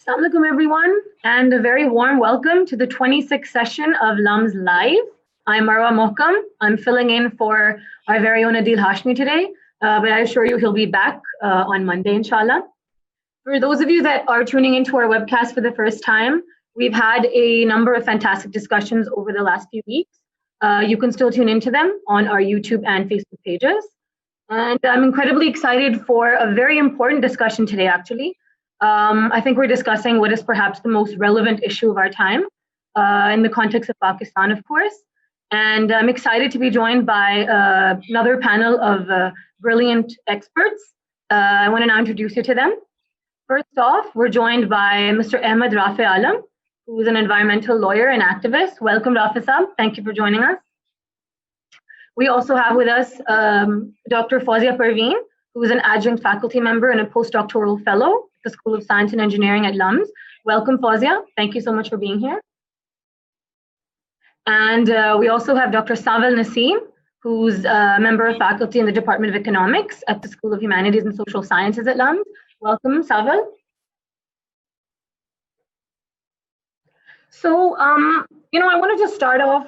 Assalamu alaikum everyone, and a very warm welcome to the 26th session of LUMS Live. I'm Marwa Mohkam. I'm filling in for our very own Adil Hashmi today, but I assure you he'll be back on Monday, inshallah. For those of you that are tuning into our webcast for the first time, we've had a number of fantastic discussions over the last few weeks. You can still tune into them on our YouTube and Facebook pages. And I'm incredibly excited for a very important discussion today, actually. I think we're discussing what is perhaps the most relevant issue of our time in the context of Pakistan, of course. And I'm excited to be joined by another panel of brilliant experts. I want to now introduce you to them. First off, we're joined by Mr. Ahmad Rafay, who is an environmental lawyer and activist. Welcome, Rafay Saab. Thank you for joining us. We also have with us Dr. Fozia Parveen, who is an adjunct faculty member and a postdoctoral fellow at the School of Science and Engineering at LUMS. Welcome, Fozia. Thank you so much for being here. And we also have Dr. Sanval Nasim, who's a member of faculty in the Department of Economics at the School of Humanities and Social Sciences at LUMS. Welcome, Sanval. So, I wanted to start off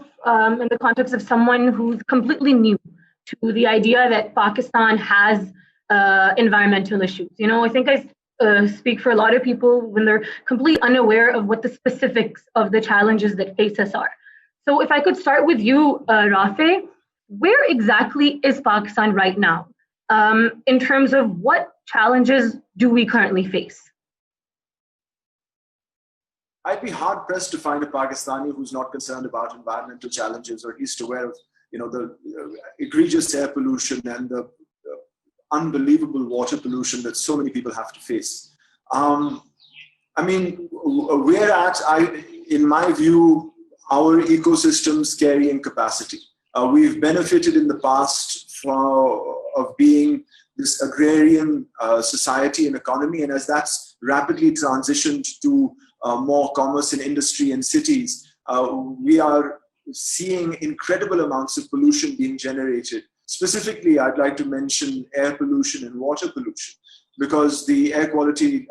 in the context of someone who's completely new to the idea that Pakistan has environmental issues. I think I speak for a lot of people when they're completely unaware of what the specifics of the challenges that face us are. So if I could start with you, Rafay, where exactly is Pakistan right now in terms of what challenges do we currently face? I'd be hard pressed to find a Pakistani who's not concerned about environmental challenges, or at least aware of, the egregious air pollution and the unbelievable water pollution that so many people have to face. We're at, in my view, our ecosystem's carrying capacity. We've benefited in the past of being this agrarian society and economy, and as that's rapidly transitioned to more commerce and industry and cities, we are seeing incredible amounts of pollution being generated. Specifically, I'd like to mention air pollution and water pollution, because the Air Quality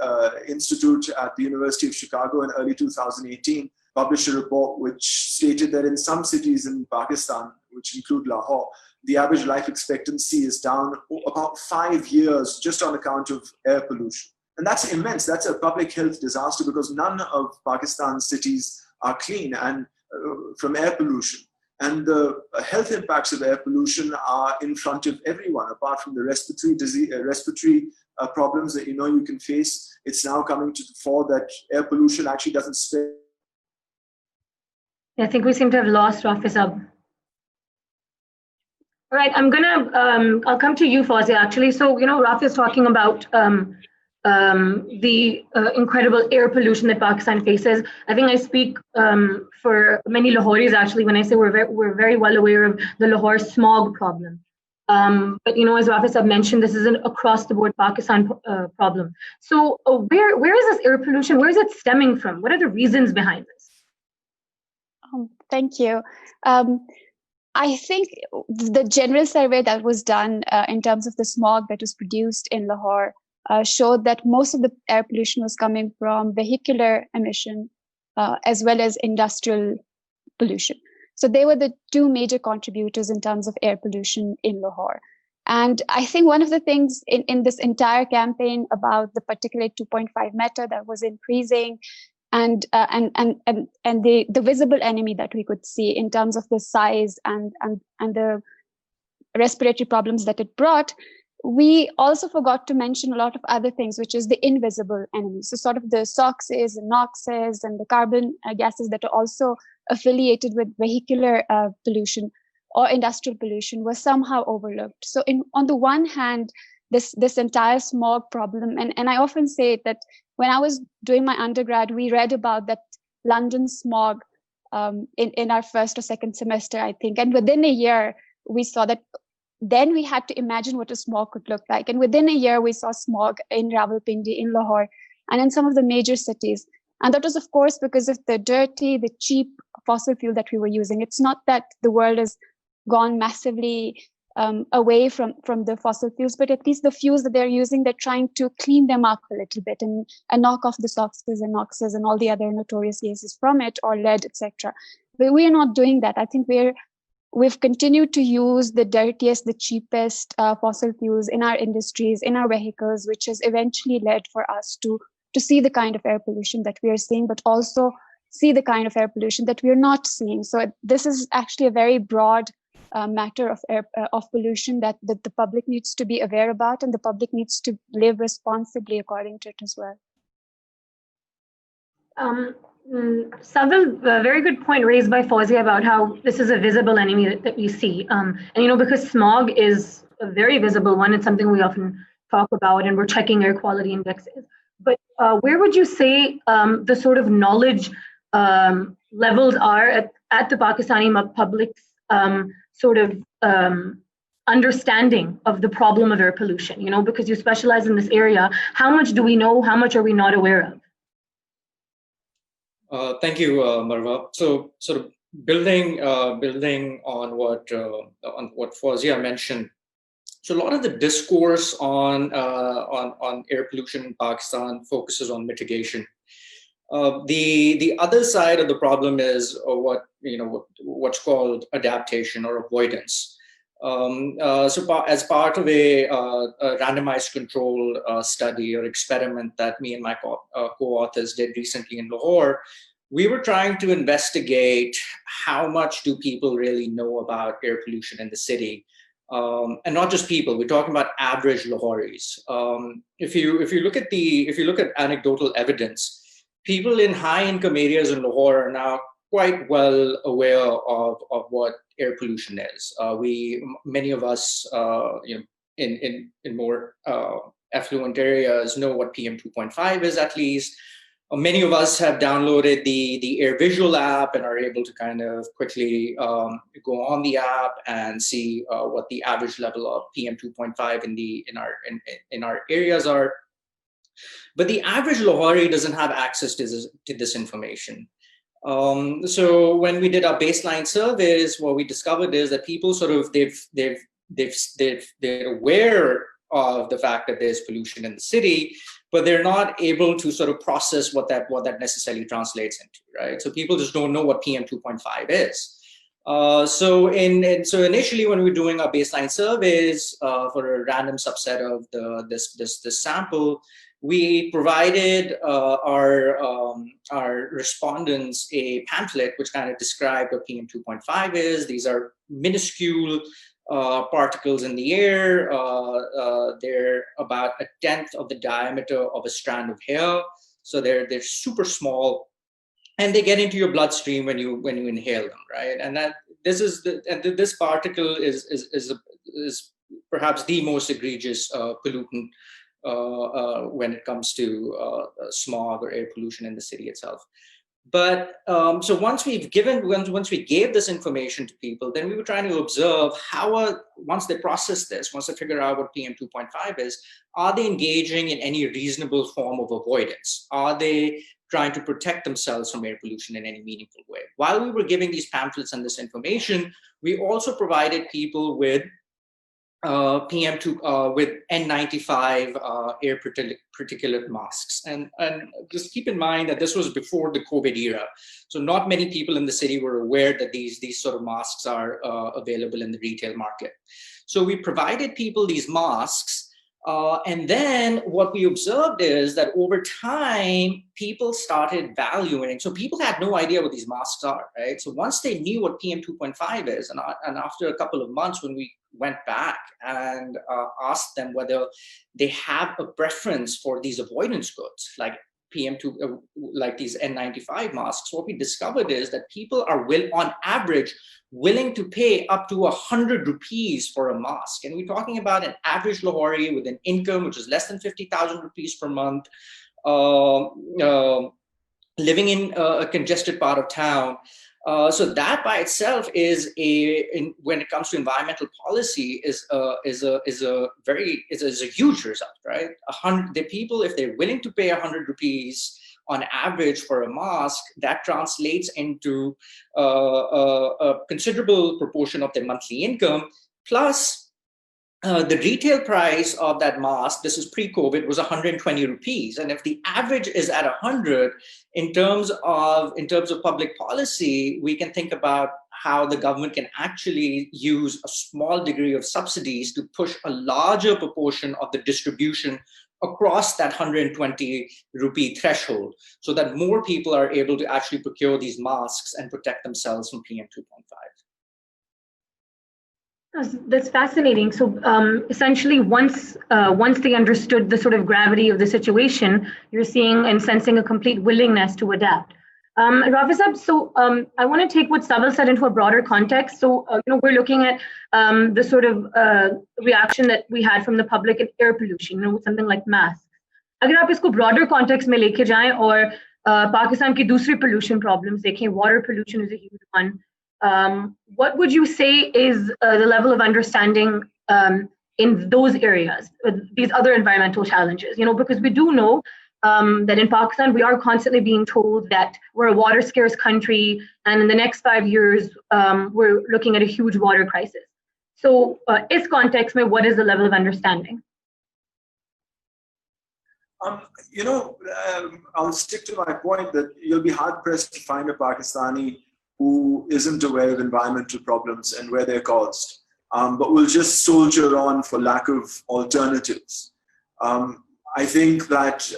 Institute at the University of Chicago in early 2018 published a report which stated that in some cities in Pakistan, which include Lahore, the average life expectancy is down about 5 years just on account of air pollution. And that's immense. That's a public health disaster, because none of Pakistan's cities are clean and from air pollution. And the health impacts of air pollution are in front of everyone, apart from the respiratory disease, problems that you can face. It's now coming to the fore that air pollution actually doesn't spare. I think we seem to have lost Rafay Saab. All right, I'll come to you, Fozia, actually. So, Rafay is talking about the incredible air pollution that Pakistan faces. I think I speak for many Lahoris, actually, when I say we're very well aware of the Lahore smog problem. But as Rafay Saab mentioned, this is an across-the-board Pakistan problem. So where is this air pollution? Where is it stemming from? What are the reasons behind this? Thank you. I think the general survey that was done in terms of the smog that was produced in Lahore showed that most of the air pollution was coming from vehicular emission as well as industrial pollution. So they were the two major contributors in terms of air pollution in Lahore. And I think one of the things in this entire campaign about the particulate 2.5 meter that was increasing, and the visible enemy that we could see in terms of the size and the respiratory problems that it brought, we also forgot to mention a lot of other things, which is the invisible enemy. So sort of the SOxes and NOxes and the carbon gases that are also affiliated with vehicular pollution or industrial pollution were somehow overlooked. So on the one hand, this entire smog problem, and I often say that when I was doing my undergrad, we read about that London smog in our first or second semester, I think. And within a year, we saw that then we had to imagine what a smog could look like. And within a year, we saw smog in Rawalpindi, in Lahore, and in some of the major cities. And that was, of course, because of the dirty, the cheap fossil fuel that we were using. It's not that the world has gone massively away from the fossil fuels, but at least the fuels that they're using, they're trying to clean them up a little bit and knock off the SOxes and NOxes and all the other notorious gases from it, or lead, etc. But we are not doing that. I think we've continued to use the dirtiest, the cheapest fossil fuels in our industries, in our vehicles, which has eventually led for us to see the kind of air pollution that we are seeing, but also see the kind of air pollution that we are not seeing. So this is actually a very broad matter of of pollution that the public needs to be aware about, and the public needs to live responsibly according to it as well. Sanval, a very good point raised by Fozia about how this is a visible enemy that we see. And because smog is a very visible one, it's something we often talk about, and we're checking air quality indexes. But where would you say the sort of knowledge levels are at the Pakistani public's sort of understanding of the problem of air pollution? Because you specialize in this area, how much do we know? How much are we not aware of? Thank you, Marwa. So, sort of building on what Fozia mentioned. So, a lot of the discourse on air pollution in Pakistan focuses on mitigation. The other side of the problem is what's called adaptation or avoidance. So as part of a randomized control study or experiment that me and my co-authors did recently in Lahore, we were trying to investigate how much do people really know about air pollution in the city. And not just people, we're talking about average Lahoris. If you look at anecdotal evidence, people in high-income areas in Lahore are now quite well aware of what air pollution is. Many of us, in more affluent areas, know what PM 2.5 is at least. Many of us have downloaded the Air Visual app and are able to kind of quickly go on the app and see what the average level of PM 2.5 in our areas are. But the average Lahori doesn't have access to this information. So when we did our baseline surveys, what we discovered is that people they're aware of the fact that there's pollution in the city, but they're not able to sort of process what that necessarily translates into, right? So people just don't know what PM 2.5 is. So initially, when we were doing our baseline surveys for a random subset of this sample, we provided our respondents a pamphlet which kind of described what PM 2.5 is. These are minuscule particles in the air. They're about 1/10 of the diameter of a strand of hair, so they're super small, and they get into your bloodstream when you inhale them, right? And this particle is perhaps the most egregious pollutant when it comes to smog or air pollution in the city itself. But so once we gave this information to people, then we were trying to observe once they process this, once they figure out what PM 2.5 is, are they engaging in any reasonable form of avoidance? Are they trying to protect themselves from air pollution in any meaningful way? While we were giving these pamphlets and this information, we also provided people with with N95 air particulate masks. And just keep in mind that this was before the COVID era. So not many people in the city were aware that these sort of masks are available in the retail market. So we provided people these masks. And then what we observed is that over time, people started valuing. So people had no idea what these masks are, right? So once they knew what PM 2.5 is, and after a couple of months, when we went back and asked them whether they have a preference for these avoidance goods, like PM2, like these N95 masks, what we discovered is that people are on average willing to pay up to 100 rupees for a mask. And we're talking about an average Lahori with an income which is less than 50,000 rupees per month, living in a congested part of town. So that by itself is when it comes to environmental policy, is a huge result, right? The people, if they're willing to pay 100 rupees on average for a mask, that translates into a considerable proportion of their monthly income. Plus, the retail price of that mask, this is pre-COVID, was 120 rupees. And if the average is at 100, in terms of public policy, we can think about how the government can actually use a small degree of subsidies to push a larger proportion of the distribution across that 120 rupee threshold, so that more people are able to actually procure these masks and protect themselves from PM 2.5. That's fascinating. So essentially, once they understood the sort of gravity of the situation, you're seeing and sensing a complete willingness to adapt. Rafay, so I want to take what Sanval said into a broader context. So we're looking at the sort of reaction that we had from the public in air pollution, something like masks. अगर आप इसको broader context में लेके जाएं और पाकिस्तान की दूसरी pollution problems देखें, water pollution is a huge one. What would you say is the level of understanding in those areas, these other environmental challenges? Because we do know that in Pakistan, we are constantly being told that we're a water scarce country, and in the next 5 years, we're looking at a huge water crisis. So in context, what is the level of understanding? I'll stick to my point that you'll be hard pressed to find a Pakistani who isn't aware of environmental problems and where they're caused, but will just soldier on for lack of alternatives. I think that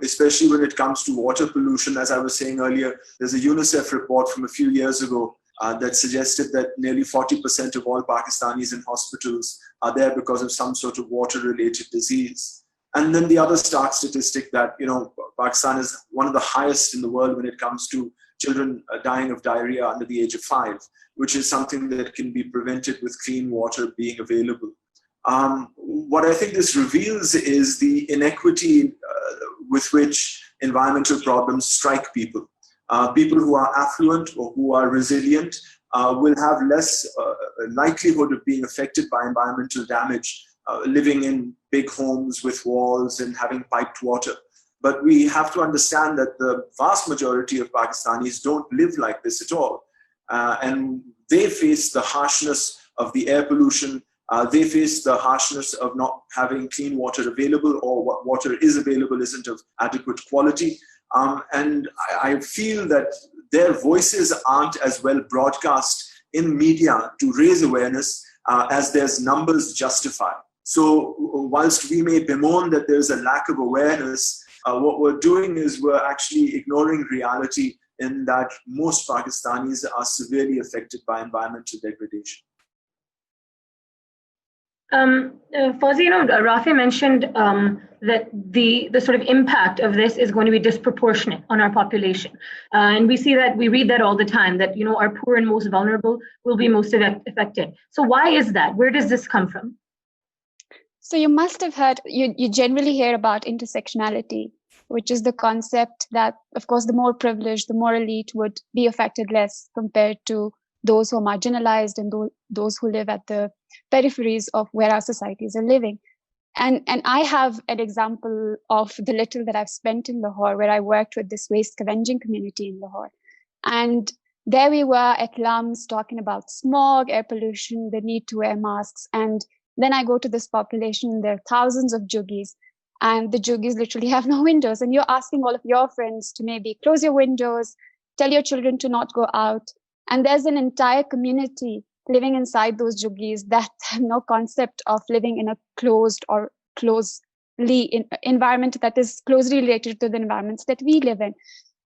especially when it comes to water pollution, as I was saying earlier, there's a UNICEF report from a few years ago that suggested that nearly 40% of all Pakistanis in hospitals are there because of some sort of water-related disease. And then the other stark statistic that, Pakistan is one of the highest in the world when it comes to children dying of diarrhea under the age of 5, which is something that can be prevented with clean water being available. What I think this reveals is the inequity with which environmental problems strike people. People who are affluent or who are resilient will have less likelihood of being affected by environmental damage, living in big homes with walls and having piped water. But we have to understand that the vast majority of Pakistanis don't live like this at all. And they face the harshness of the air pollution. They face the harshness of not having clean water available, or what water is available isn't of adequate quality. And I feel that their voices aren't as well broadcast in media to raise awareness as their numbers justify. So whilst we may bemoan that there's a lack of awareness, what we're doing is we're actually ignoring reality in that most Pakistanis are severely affected by environmental degradation. Fozia, Rafay mentioned that the sort of impact of this is going to be disproportionate on our population. And we read that all the time, that our poor and most vulnerable will be most affected. So why is that? Where does this come from? So you must have heard, you generally hear about intersectionality, which is the concept that, of course, the more privileged, the more elite would be affected less compared to those who are marginalized and those who live at the peripheries of where our societies are living. And I have an example of the little that I've spent in Lahore, where I worked with this waste scavenging community in Lahore. And there we were at LUMS talking about smog, air pollution, the need to wear masks. And then I go to this population, there are thousands of juggies, and the juggies literally have no windows. And you're asking all of your friends to maybe close your windows, tell your children to not go out. And there's an entire community living inside those juggies that have no concept of living in a closed or closely environment that is closely related to the environments that we live in.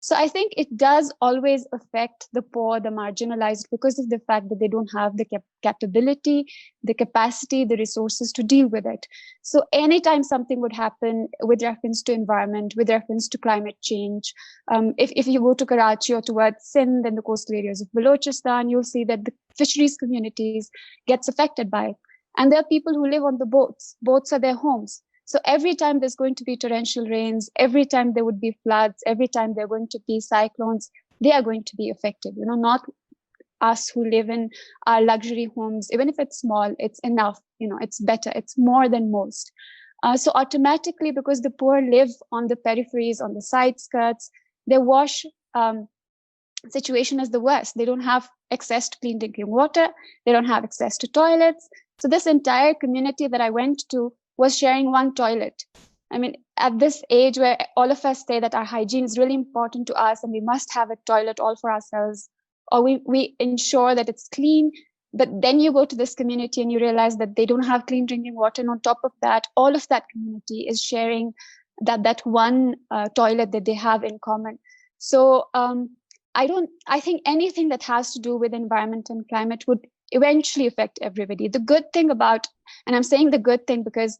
So I think it does always affect the poor, the marginalized, because of the fact that they don't have the capability, the capacity, the resources to deal with it. So anytime something would happen with reference to environment, with reference to climate change, if you go to Karachi or towards Sindh and the coastal areas of Balochistan, you'll see that the fisheries communities gets affected by it. And there are people who live on the boats. Boats are their homes. So every time there's going to be torrential rains, every time there would be floods, every time there are going to be cyclones, they are going to be affected. Not us who live in our luxury homes. Even if it's small, it's enough. It's better. It's more than most. So automatically, because the poor live on the peripheries, on the side skirts, their wash situation is the worst. They don't have access to clean drinking water. They don't have access to toilets. So this entire community that I went to was sharing one toilet. I mean, at this age where all of us say that our hygiene is really important to us and we must have a toilet all for ourselves, or we ensure that it's clean, but then you go to this community and you realize that they don't have clean drinking water. And on top of that, all of that community is sharing that one toilet that they have in common. So I think anything that has to do with environment and climate would eventually affect everybody. The good thing about, and I'm saying the good thing because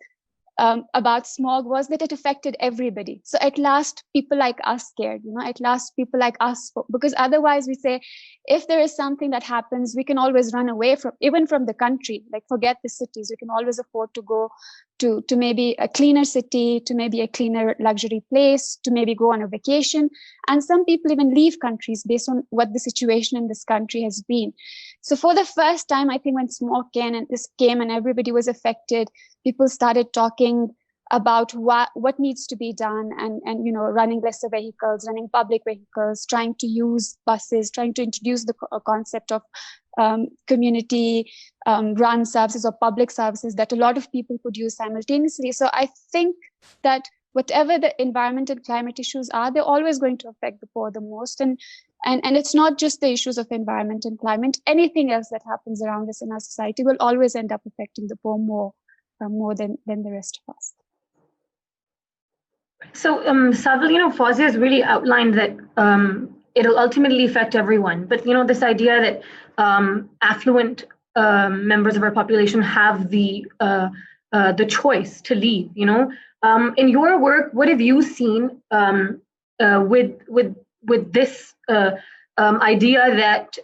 about smog was that it affected everybody. So at last, people like us cared, at last people like us spoke, because otherwise we say, if there is something that happens, we can always run away from, even from the country, like forget the cities. We can always afford to go to maybe a cleaner city, to maybe a cleaner luxury place, to maybe go on a vacation. And some people even leave countries based on what the situation in this country has been. So for the first time, I think when smog came and everybody was affected, people started talking about what needs to be done and running lesser vehicles, running public vehicles, trying to use buses, trying to introduce the concept of community run services or public services that a lot of people could use simultaneously. So I think that whatever the environment and climate issues are, they're always going to affect the poor the most. And it's not just the issues of environment and climate. Anything else that happens around us in our society will always end up affecting the poor more than the rest of us. So, Sanval, Fozia has really outlined that it'll ultimately affect everyone. But, this idea that affluent members of our population have the choice to leave, in your work, what have you seen with this idea that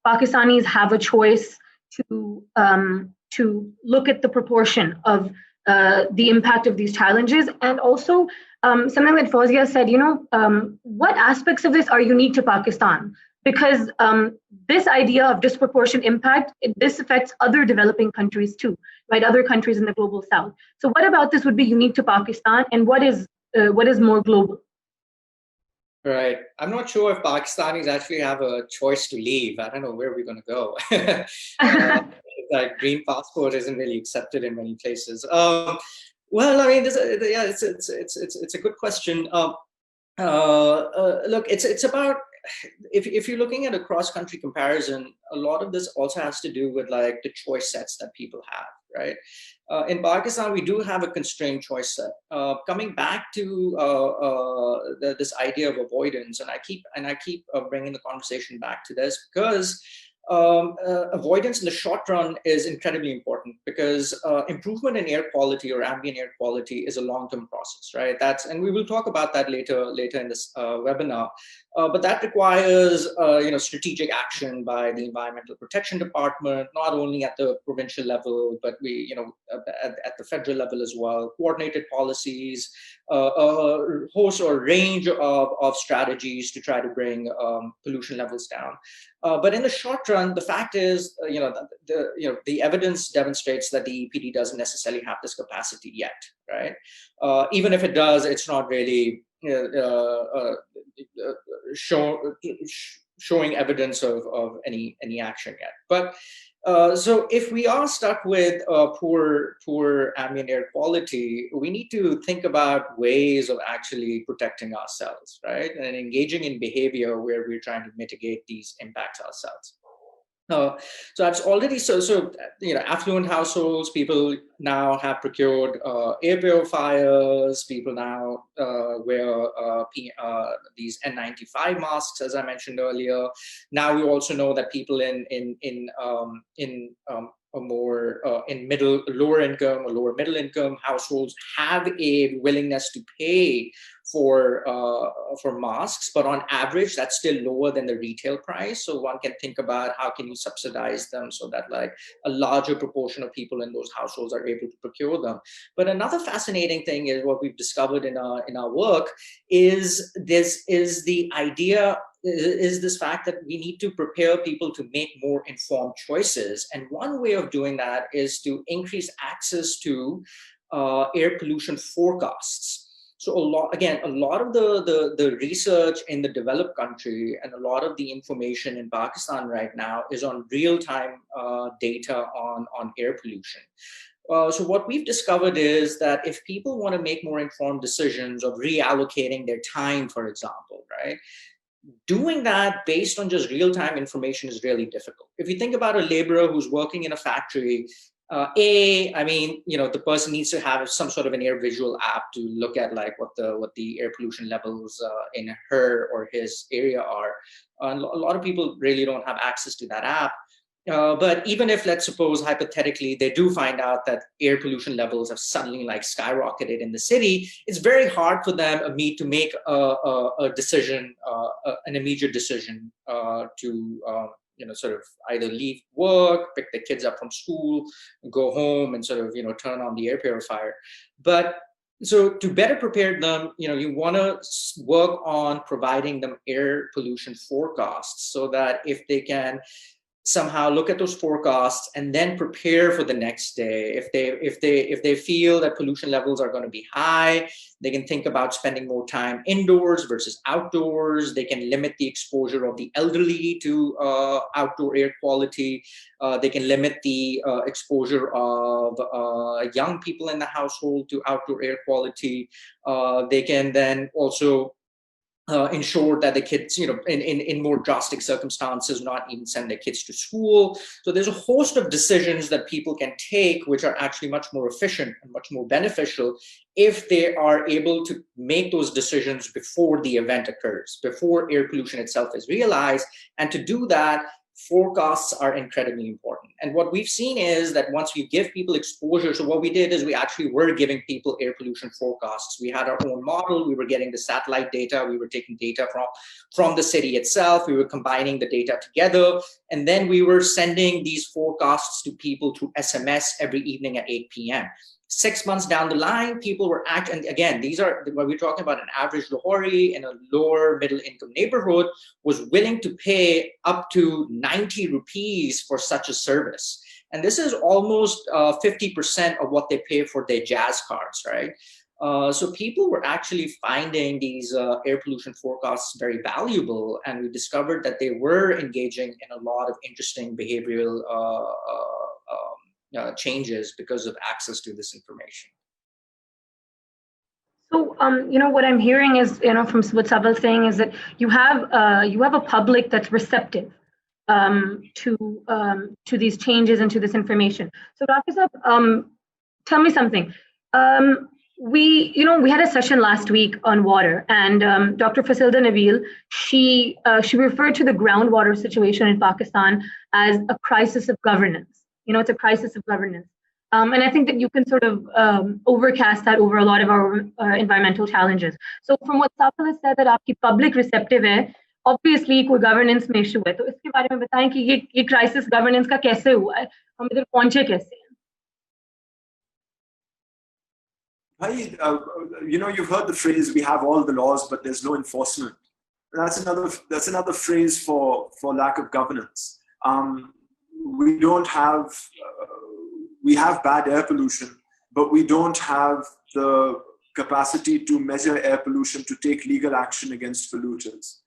Pakistanis have a choice to look at the proportion of the impact of these challenges, and also something that Fozia said, what aspects of this are unique to Pakistan? Because this idea of disproportionate impact, this affects other developing countries too, right? Other countries in the global south. So what about this would be unique to Pakistan, and what is more global? Right. I'm not sure if Pakistanis actually have a choice to leave. I don't know where we're going to go. Like green passport isn't really accepted in many places. Well, I mean, it's a good question. Look, it's about, if you're looking at a cross-country comparison, a lot of this also has to do with like the choice sets that people have, right? In Pakistan, we do have a constrained choice set. Coming back to this idea of avoidance, and I keep bringing the conversation back to this because avoidance in the short run is incredibly important, because improvement in air quality or ambient air quality is a long-term process, right? And we will talk about that later in this webinar. But that requires strategic action by the Environmental Protection Department, not only at the provincial level, but at the federal level as well. Coordinated policies, a host or range of strategies to try to bring pollution levels down. But in the short run, the fact is, the evidence demonstrates that the EPD doesn't necessarily have this capacity yet, right? Even if it does, it's not really showing evidence of any action yet. But so if we are stuck with poor ambient air quality, we need to think about ways of actually protecting ourselves, right? And engaging in behavior where we're trying to mitigate these impacts ourselves. So I've already, affluent households, people now have procured air purifiers. People now wear these N95 masks, as I mentioned earlier. Now we also know that people in lower income or lower middle income households have a willingness to pay for masks, but on average that's still lower than the retail price. So one can think about how can you subsidize them so that like a larger proportion of people in those households are able to procure them. But another fascinating thing is what we've discovered in our work is this fact that we need to prepare people to make more informed choices. And one way of doing that is to increase access to air pollution forecasts. So a lot of the research in the developed country and a lot of the information in Pakistan right now is on real-time data on air pollution. So what we've discovered is that if people want to make more informed decisions of reallocating their time, for example, right, doing that based on just real-time information is really difficult. If you think about a laborer who's working in a factory, the person needs to have some sort of an air visual app to look at like what the air pollution levels in her or his area are. A lot of people really don't have access to that app. But even if, let's suppose, hypothetically, they do find out that air pollution levels have suddenly like skyrocketed in the city, it's very hard for them to make a decision, an immediate decision to sort of either leave work, pick the kids up from school, go home, and sort of turn on the air purifier. But so to better prepare them, you want to work on providing them air pollution forecasts so that if they can somehow look at those forecasts and then prepare for the next day. If they feel that pollution levels are going to be high, they can think about spending more time indoors versus outdoors. They can limit the exposure of the elderly to outdoor air quality. They can limit the exposure of young people in the household to outdoor air quality. They can then also ensure that the kids, in more drastic circumstances, not even send their kids to school. So there's a host of decisions that people can take, which are actually much more efficient and much more beneficial if they are able to make those decisions before the event occurs, before air pollution itself is realized. And to do that, forecasts are incredibly important. And what we've seen is that once we give people exposure, so what we did is we actually were giving people air pollution forecasts. We had our own model. We were getting the satellite data. We were taking data from the city itself. We were combining the data together. And then we were sending these forecasts to people through SMS every evening at 8 p.m. 6 months down the line, people were and again, these are what we're talking about, an average Lahori in a lower middle income neighborhood was willing to pay up to 90 rupees for such a service. And this is almost 50% of what they pay for their jazz cards, right? So people were actually finding these air pollution forecasts very valuable, and we discovered that they were engaging in a lot of interesting behavioral changes because of access to this information. So, what I'm hearing is, from what Sanval's saying is that you have a public that's receptive to these changes and to this information. So, Dr. Saab, tell me something. We had a session last week on water, and Dr. Fasilda Nabil, she referred to the groundwater situation in Pakistan as a crisis of governance. It's a crisis of governance. And I think that you can sort of overcast that over a lot of our environmental challenges. So from what Sanval has said, that आपकी public receptive है, obviously कोई governance में issue है. तो इसके बारे में बताएं कि ये crisis governance का कैसे हुआ है, हम इधर पहुंचे कैसे हैं? You've heard the phrase, we have all the laws, but there's no enforcement. That's another phrase for lack of governance. We have bad air pollution, but we don't have the capacity to measure air pollution, to take legal action against polluters.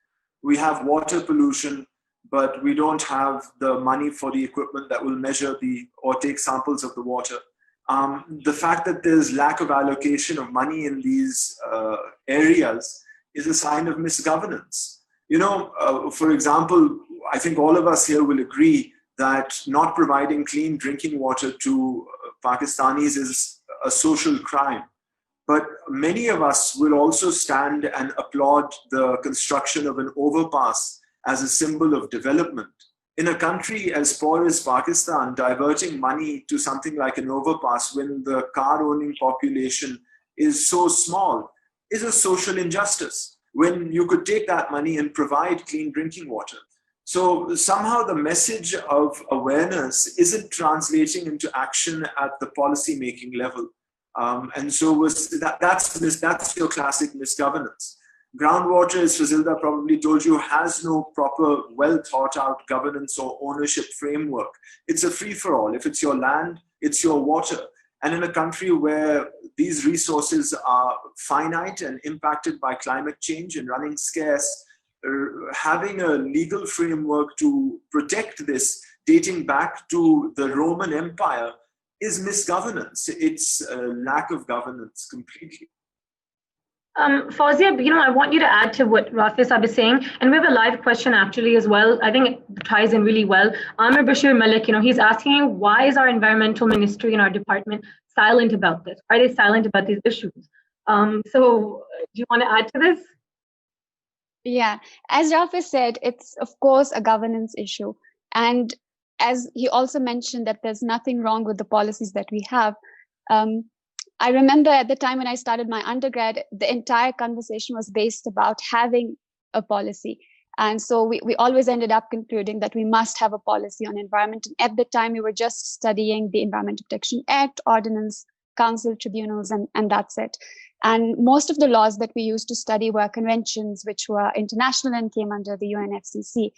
We have water pollution, but we don't have the money for the equipment that will measure or take samples of the water. The fact that there's lack of allocation of money in these areas is a sign of misgovernance. For example, I think all of us here will agree that not providing clean drinking water to Pakistanis is a social crime. But many of us will also stand and applaud the construction of an overpass as a symbol of development. In a country as poor as Pakistan, diverting money to something like an overpass when the car-owning population is so small is a social injustice, when you could take that money and provide clean drinking water. So somehow the message of awareness isn't translating into action at the policy-making level. And so that's your classic misgovernance. Groundwater, as Fazilda probably told you, has no proper, well-thought-out governance or ownership framework. It's a free-for-all. If it's your land, it's your water. And in a country where these resources are finite and impacted by climate change and running scarce, having a legal framework to protect this dating back to the Roman Empire is misgovernance. It's a lack of governance completely. Fozia, I want you to add to what Rafay Sahib is saying, and we have a live question actually as well. I think it ties in really well. Amir Bashir Malik, he's asking, why is our environmental ministry and our department silent about this? Are they silent about these issues? So do you want to add to this? Yeah, as Rafay said, it's of course a governance issue. And as he also mentioned that there's nothing wrong with the policies that we have. I remember at the time when I started my undergrad, the entire conversation was based about having a policy. And so we always ended up concluding that we must have a policy on environment. And at the time, we were just studying the Environmental Protection Act, Ordinance, Council, tribunals, and that's it. And most of the laws that we used to study were conventions, which were international and came under the UNFCCC,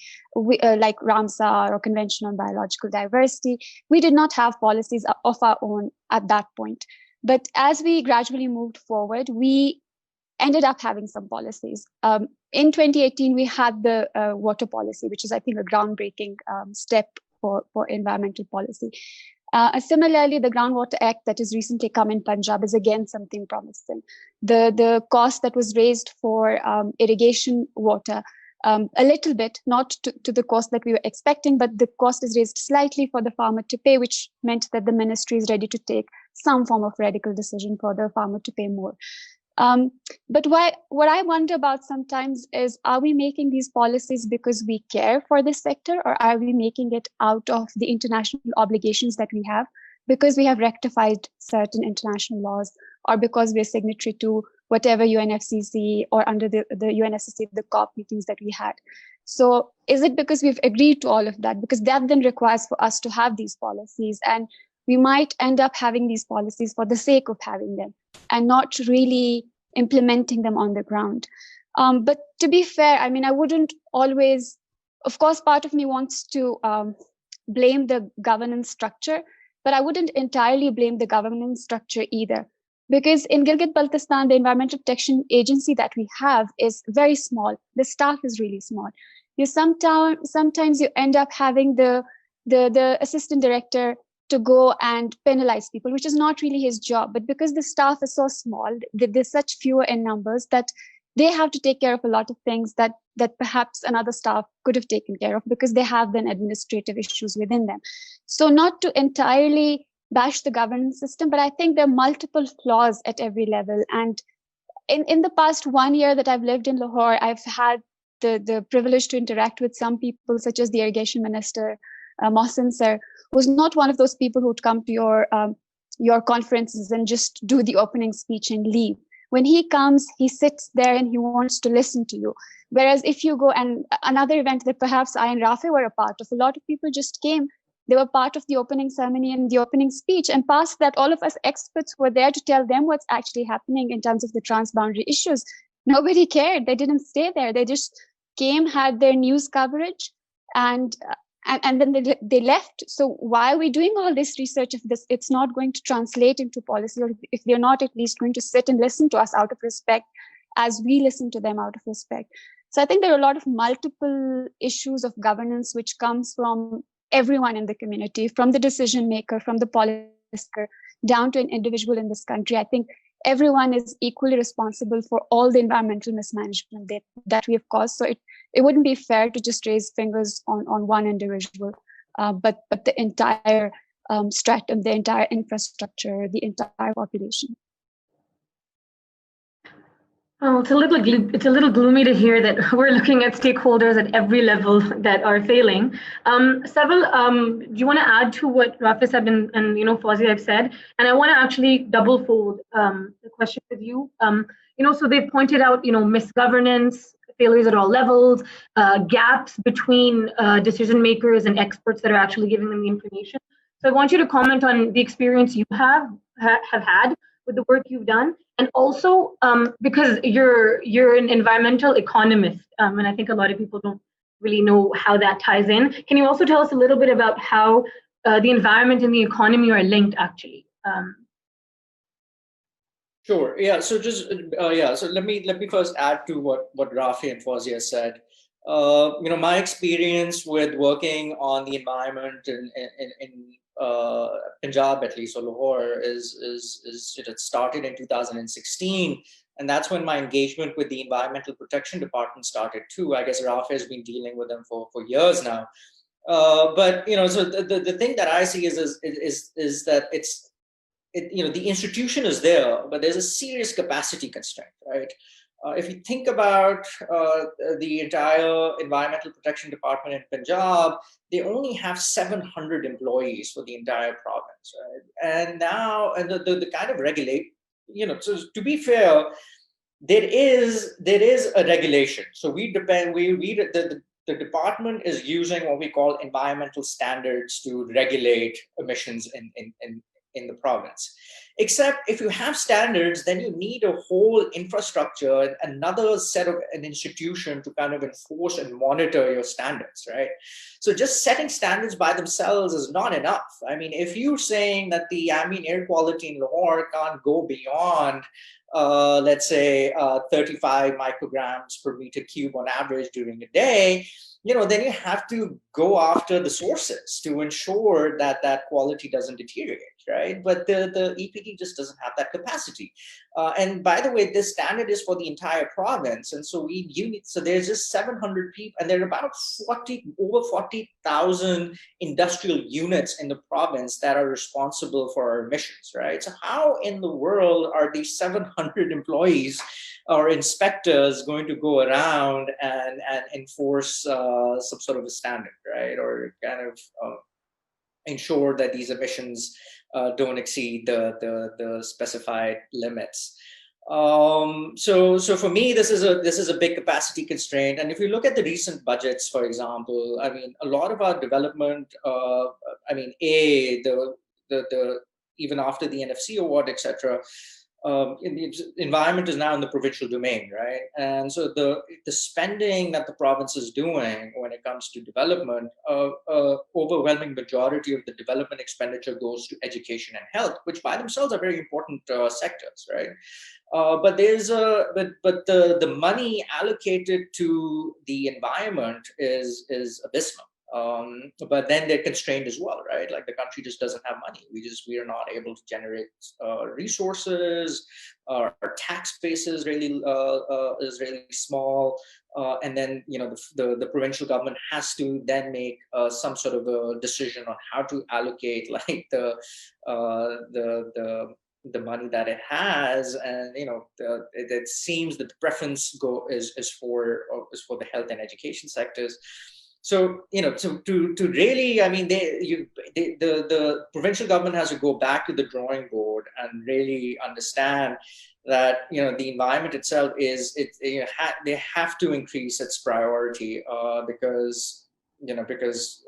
like Ramsar or Convention on Biological Diversity. We did not have policies of our own at that point. But as we gradually moved forward, we ended up having some policies. In 2018, we had the water policy, which is, I think, a groundbreaking step for environmental policy. Similarly, the Groundwater Act that has recently come in Punjab is again something promising. The cost that was raised for irrigation water, a little bit, not to the cost that we were expecting, but the cost is raised slightly for the farmer to pay, which meant that the ministry is ready to take some form of radical decision for the farmer to pay more. But what I wonder about sometimes is, are we making these policies because we care for this sector, or are we making it out of the international obligations that we have because we have rectified certain international laws, or because we're signatory to whatever UNFCCC or under the UNFCCC, the COP meetings that we had? So is it because we've agreed to all of that? Because that then requires for us to have these policies, and we might end up having these policies for the sake of having them and not really implementing them on the ground. But to be fair, I mean, I wouldn't always, of course, part of me wants to blame the governance structure, but I wouldn't entirely blame the governance structure either. Because in Gilgit-Baltistan, the Environmental Protection Agency that we have is very small. The staff is really small. Sometimes you end up having the assistant director to go and penalize people, which is not really his job. But because the staff is so small, there's such fewer in numbers that they have to take care of a lot of things that perhaps another staff could have taken care of, because they have then administrative issues within them. So not to entirely bash the governance system, but I think there are multiple flaws at every level. And in the past 1 year that I've lived in Lahore, I've had the privilege to interact with some people, such as the irrigation minister, Mohsin sir, who's not one of those people who would come to your conferences and just do the opening speech and leave. When he comes, he sits there and he wants to listen to you. Whereas if you go, and another event that perhaps I and Rafay were a part of, a lot of people just came. They were part of the opening ceremony and the opening speech, and past that, all of us experts were there to tell them what's actually happening in terms of the transboundary issues. Nobody cared. They didn't stay there. They just came, had their news coverage, and then they left. So why are we doing all this research if it's not going to translate into policy, or if they're not at least going to sit and listen to us out of respect as we listen to them out of respect? So I think there are a lot of multiple issues of governance which comes from everyone in the community, from the decision maker, from the policymaker, down to an individual in this country. I think everyone is equally responsible for all the environmental mismanagement that we have caused. So it wouldn't be fair to just raise fingers on one individual, but the entire stratum, the entire infrastructure, the entire population. Oh, it's a little gloomy to hear that we're looking at stakeholders at every level that are failing. Sanval, do you want to add to what Rafay said and Fozia have said? And I want to actually double fold the question with you. So they've pointed out misgovernance, failures at all levels, gaps between decision makers and experts that are actually giving them the information. So I want you to comment on the experience you have had with the work you've done, and also because you're an environmental economist, and I think a lot of people don't really know how that ties in. Can you also tell us a little bit about how the environment and the economy are linked, actually? Sure. Yeah. So just So let me first add to what Rafay and Fozia said. My experience with working on the environment in Punjab, at least, or Lahore, is it started in 2016, and that's when my engagement with the Environmental Protection Department started too. I guess Rafay has been dealing with them for years now. But so the thing that I see is that the institution is there, but there's a serious capacity constraint, right? If you think about the entire Environmental Protection Department in Punjab, they only have 700 employees for the entire province, right? And now, and the kind of regulate, so to be fair, there is a regulation. So the department is using what we call environmental standards to regulate emissions in the province. Except if you have standards, then you need a whole infrastructure, another set of an institution to kind of enforce and monitor your standards, right? So just setting standards by themselves is not enough. I mean, if you're saying that the ambient air quality in Lahore can't go beyond let's say 35 micrograms per meter cube on average during a day, then you have to go after the sources to ensure that that quality doesn't deteriorate, right? But the EPD just doesn't have that capacity. And by the way, this standard is for the entire province. And so so there's just 700 people, and there are about over 40,000 industrial units in the province that are responsible for our emissions, right? So how in the world are these 700 employees or inspectors going to go around and enforce some sort of a standard, right? Or kind of ensure that these emissions don't exceed the specified limits. So for me, this is a big capacity constraint. And if you look at the recent budgets, for example, I mean, a lot of our development, even after the NFC award, etc., the environment is now in the provincial domain, right? And so the spending that the province is doing when it comes to development, overwhelming majority of the development expenditure goes to education and health, which by themselves are very important sectors, right? But the money allocated to the environment is abysmal. But then they're constrained as well, right? Like the country just doesn't have money. We are not able to generate resources. Our tax base is really small, and then the provincial government has to then make some sort of a decision on how to allocate like the money that it has, and it seems that the preference is for the health and education sectors. So to really, I mean, the provincial government has to go back to the drawing board and really understand that the environment itself they have to increase its priority because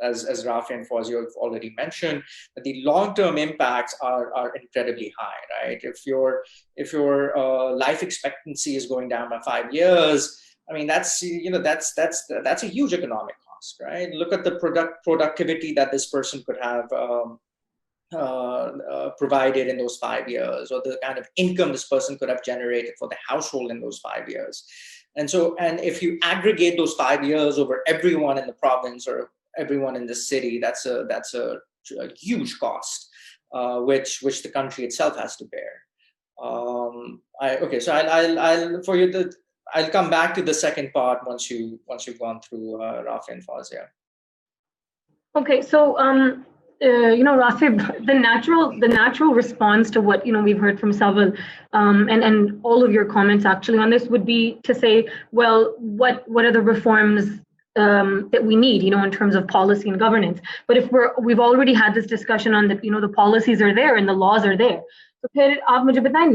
as Rafay and Fozia have already mentioned, the long-term impacts are incredibly high, right? If your life expectancy is going down by 5 years, I mean that's a huge economic cost, right? Look at the productivity that this person could have provided in those 5 years, or the kind of income this person could have generated for the household in those 5 years. And if you aggregate those 5 years over everyone in the province or everyone in the city, that's a huge cost, which the country itself has to bear. I'll come back to the second part once you've gone through Rafay and Fozia. Okay, so Rafay, the natural response to what we've heard from Sanval, and all of your comments actually on this would be to say, well, what are the reforms that we need, in terms of policy and governance? But if we've already had this discussion on that, the policies are there and the laws are there. So फिर आप मुझे बताएं,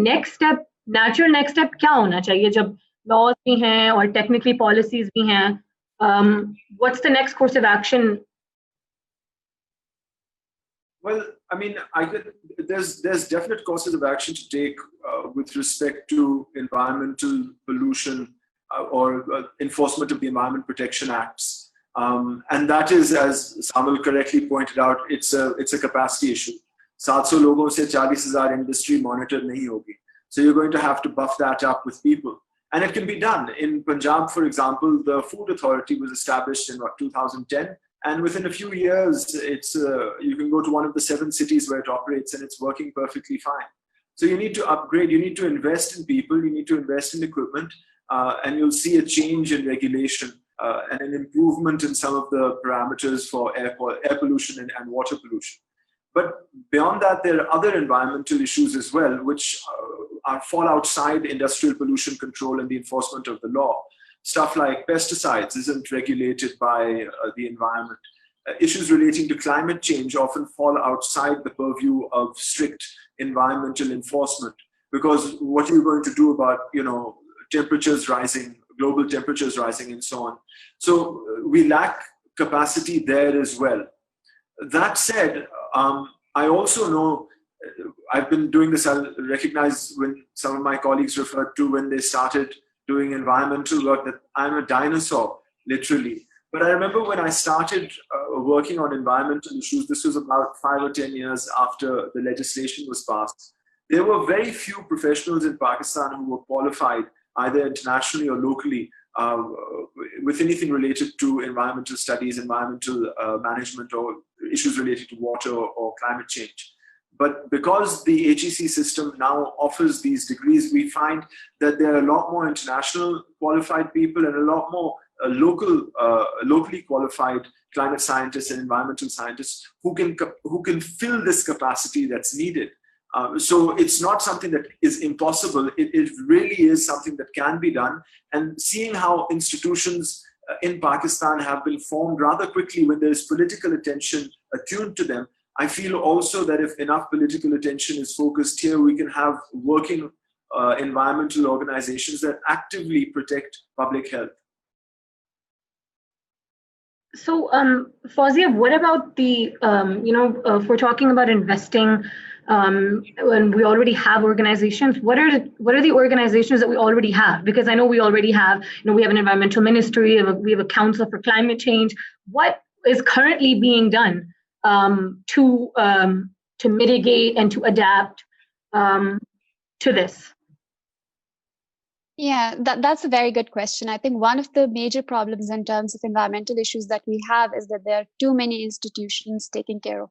natural next step क्या होना चाहिए जब laws भी हैं और technically policies भी हैं? What's the next course of action? Well, I mean, there's definite courses of action to take with respect to environmental pollution or enforcement of the Environment Protection Acts, and that is, as Sanval correctly pointed out, it's a capacity issue. 700 लोगों से 40,000 industry monitored नहीं होगी. So you're going to have to buff that up with people. And it can be done. In Punjab, for example, the Food Authority was established in 2010. And within a few years, you can go to one of the 7 cities where it operates and it's working perfectly fine. So you need to upgrade, you need to invest in people, you need to invest in equipment, and you'll see a change in regulation and an improvement in some of the parameters for air pollution and water pollution. But beyond that, there are other environmental issues as well, which fall outside industrial pollution control and the enforcement of the law. Stuff like pesticides isn't regulated by the environment. Issues relating to climate change often fall outside the purview of strict environmental enforcement, because what are you going to do about, temperatures rising, global temperatures rising, and so on. So we lack capacity there as well. That said, I also know, I've been doing this, I recognize when some of my colleagues referred to when they started doing environmental work that I'm a dinosaur, literally. But I remember when I started working on environmental issues, this was about 5 or 10 years after the legislation was passed. There were very few professionals in Pakistan who were qualified, either internationally or locally, with anything related to environmental studies, environmental management, or issues related to water or climate change. But because the HEC system now offers these degrees, we find that there are a lot more international qualified people and a lot more locally qualified climate scientists and environmental scientists who can fill this capacity that's needed. So it's not something that is impossible. It really is something that can be done. And seeing how institutions in Pakistan have been formed rather quickly when there is political attention attuned to them, I feel also that if enough political attention is focused here, we can have working environmental organizations that actively protect public health. So, Fozia, what about the, if we're talking about investing, when we already have organizations, what are the organizations that we already have? Because I know we already have, we have an environmental ministry, we have a council for climate change. What is currently being done to mitigate and to adapt to this? Yeah, that's a very good question. I think one of the major problems in terms of environmental issues that we have is that there are too many institutions taking care of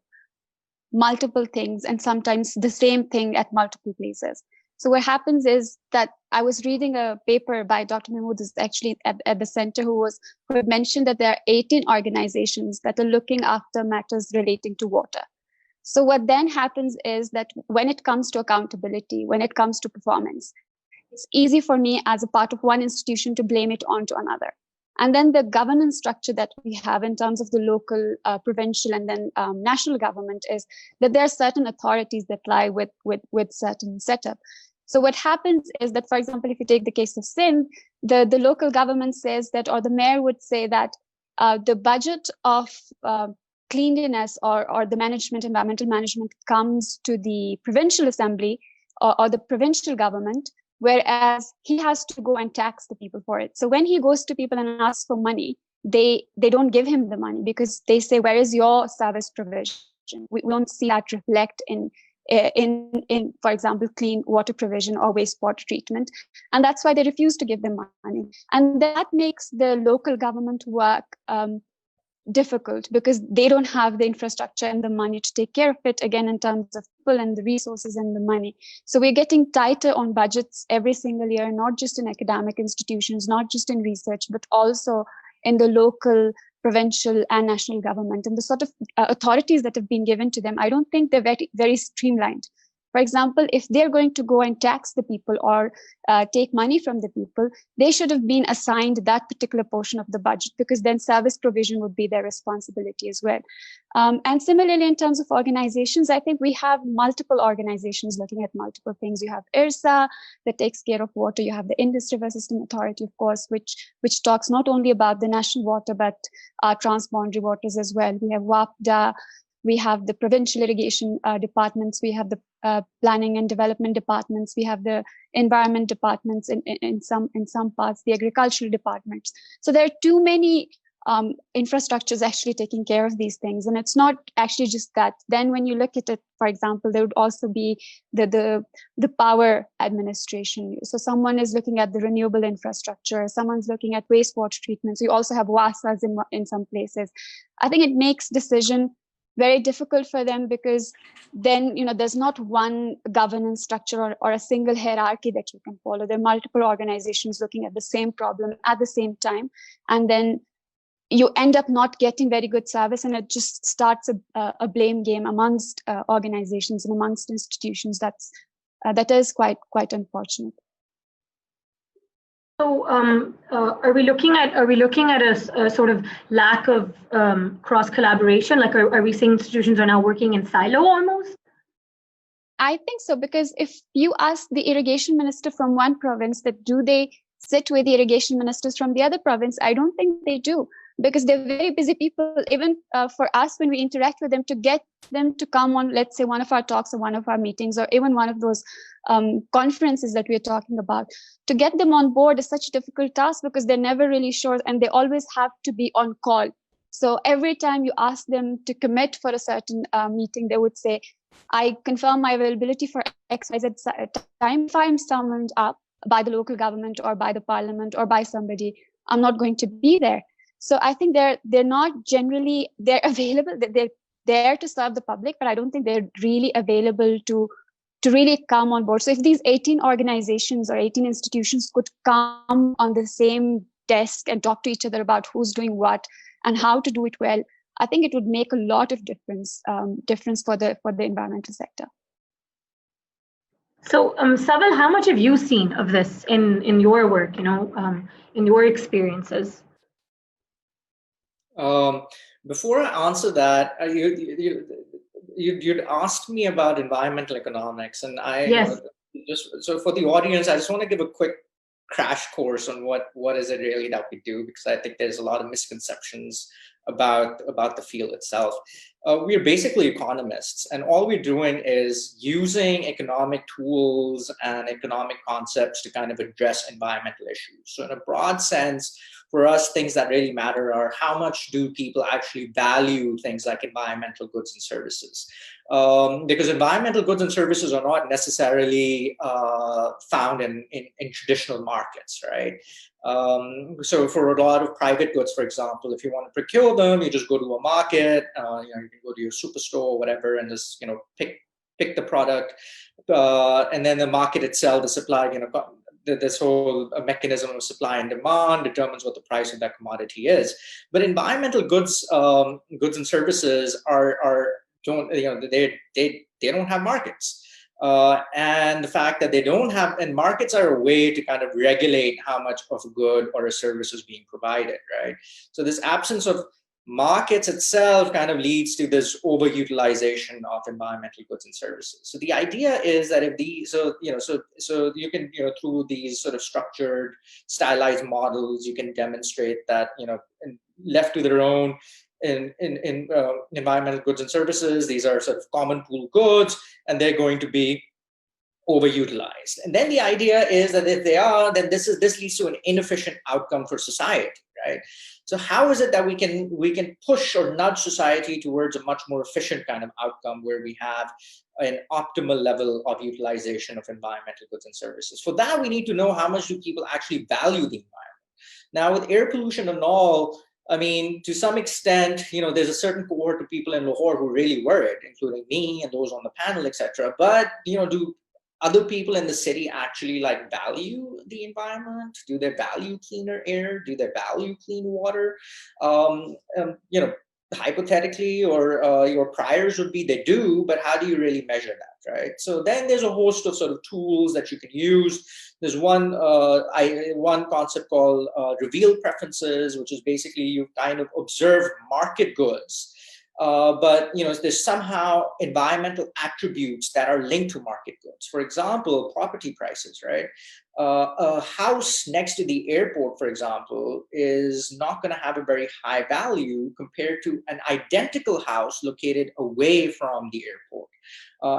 multiple things and sometimes the same thing at multiple places. So what happens is that I was reading a paper by Dr. Mahmood, who's actually at the center, who had mentioned that there are 18 organizations that are looking after matters relating to water. So what then happens is that when it comes to accountability, when it comes to performance, it's easy for me as a part of one institution to blame it onto another. And then the governance structure that we have in terms of the local, provincial, and then national government is that there are certain authorities that lie with certain setup. So what happens is that, for example, if you take the case of Sindh, the local government says that, or the mayor would say that the budget of cleanliness or the management, environmental management, comes to the provincial assembly or the provincial government, whereas he has to go and tax the people for it. So when he goes to people and asks for money, they don't give him the money because they say, where is your service provision? We don't see that reflect in, for example, clean water provision or wastewater treatment. And that's why they refuse to give them money. And that makes the local government work difficult because they don't have the infrastructure and the money to take care of it, again, in terms of people and the resources and the money. So we're getting tighter on budgets every single year, not just in academic institutions, not just in research, but also in the local, provincial and national government. And the sort of authorities that have been given to them, I don't think they're very, very streamlined. For example, if they're going to go and tax the people or take money from the people, they should have been assigned that particular portion of the budget, because then service provision would be their responsibility as well. And similarly, in terms of organizations, I think we have multiple organizations looking at multiple things. You have IRSA that takes care of water. You have the Indus River System Authority, of course, which talks not only about the national water, but transboundary waters as well. We have WAPDA. We have the provincial irrigation departments. We have the planning and development departments. We have the environment departments in some parts, the agricultural departments. So there are too many infrastructure is actually taking care of these things. And it's not actually just that. Then when you look at it, for example, there would also be the power administration. So someone is looking at the renewable infrastructure, someone's looking at wastewater treatment. So you also have WASAs in some places. I think it makes decision very difficult for them, because then there's not one governance structure or a single hierarchy that you can follow. There are multiple organizations looking at the same problem at the same time, and then you end up not getting very good service, and it just starts a blame game amongst organizations and amongst institutions. That is quite unfortunate. So, are we looking at a sort of lack of cross collaboration? Like, are we saying institutions are now working in silo almost? I think so, because if you ask the irrigation minister from one province that do they sit with the irrigation ministers from the other province, I don't think they do, because they're very busy people. Even for us, when we interact with them, to get them to come on, let's say, one of our talks or one of our meetings, or even one of those conferences that we're talking about, to get them on board is such a difficult task, because they're never really sure, and they always have to be on call. So every time you ask them to commit for a certain meeting, they would say, I confirm my availability for XYZ time. If I'm summoned up by the local government or by the parliament or by somebody, I'm not going to be there. So I think they're not generally, they're available, they're there to serve the public, but I don't think they're really available to really come on board. So if these 18 organizations or 18 institutions could come on the same desk and talk to each other about who's doing what and how to do it well, I think it would make a lot of difference for the environmental sector. So, Sanval, how much have you seen of this in your work? In your experiences? Before I answer that, you'd asked me about environmental economics, and Yes. So for the audience, I just want to give a quick crash course on what is it really that we do, because I think there's a lot of misconceptions about the field itself. We're basically economists, and all we're doing is using economic tools and economic concepts to kind of address environmental issues. So in a broad sense, for us, things that really matter are how much do people actually value things like environmental goods and services. Because environmental goods and services are not necessarily found in traditional markets, right? So for a lot of private goods, for example, if you want to procure them, you just go to a market, you can go to your superstore or whatever, and just pick the product, and then the market itself, the supply, this whole mechanism of supply and demand determines what the price of that commodity is. But environmental goods and services they don't have markets. And the fact that they don't have, and markets are a way to kind of regulate how much of a good or a service is being provided, right? So this absence of markets itself kind of leads to this overutilization of environmental goods and services. So the idea is that if so you can, through these sort of structured, stylized models, you can demonstrate that, left to their own, in environmental goods and services, these are sort of common pool goods, and they're going to be overutilized. And then the idea is that if they are, then this leads to an inefficient outcome for society, right? So how is it that we can push or nudge society towards a much more efficient kind of outcome where we have an optimal level of utilization of environmental goods and services? For that, we need to know how much do people actually value the environment. Now, with air pollution and all, I mean, to some extent, there's a certain cohort of people in Lahore who really worried, including me and those on the panel, etc. But, do other people in the city actually value the environment? Do they value cleaner air? Do they value clean water? Hypothetically, or your priors would be they do, but how do you really measure that, right? So then there's a host of sort of tools that you can use. There's one concept called reveal preferences, which is basically you kind of observe market goods, but there's somehow environmental attributes that are linked to market goods. For example, property prices, right? A house next to the airport, for example, is not going to have a very high value compared to an identical house located away from the airport.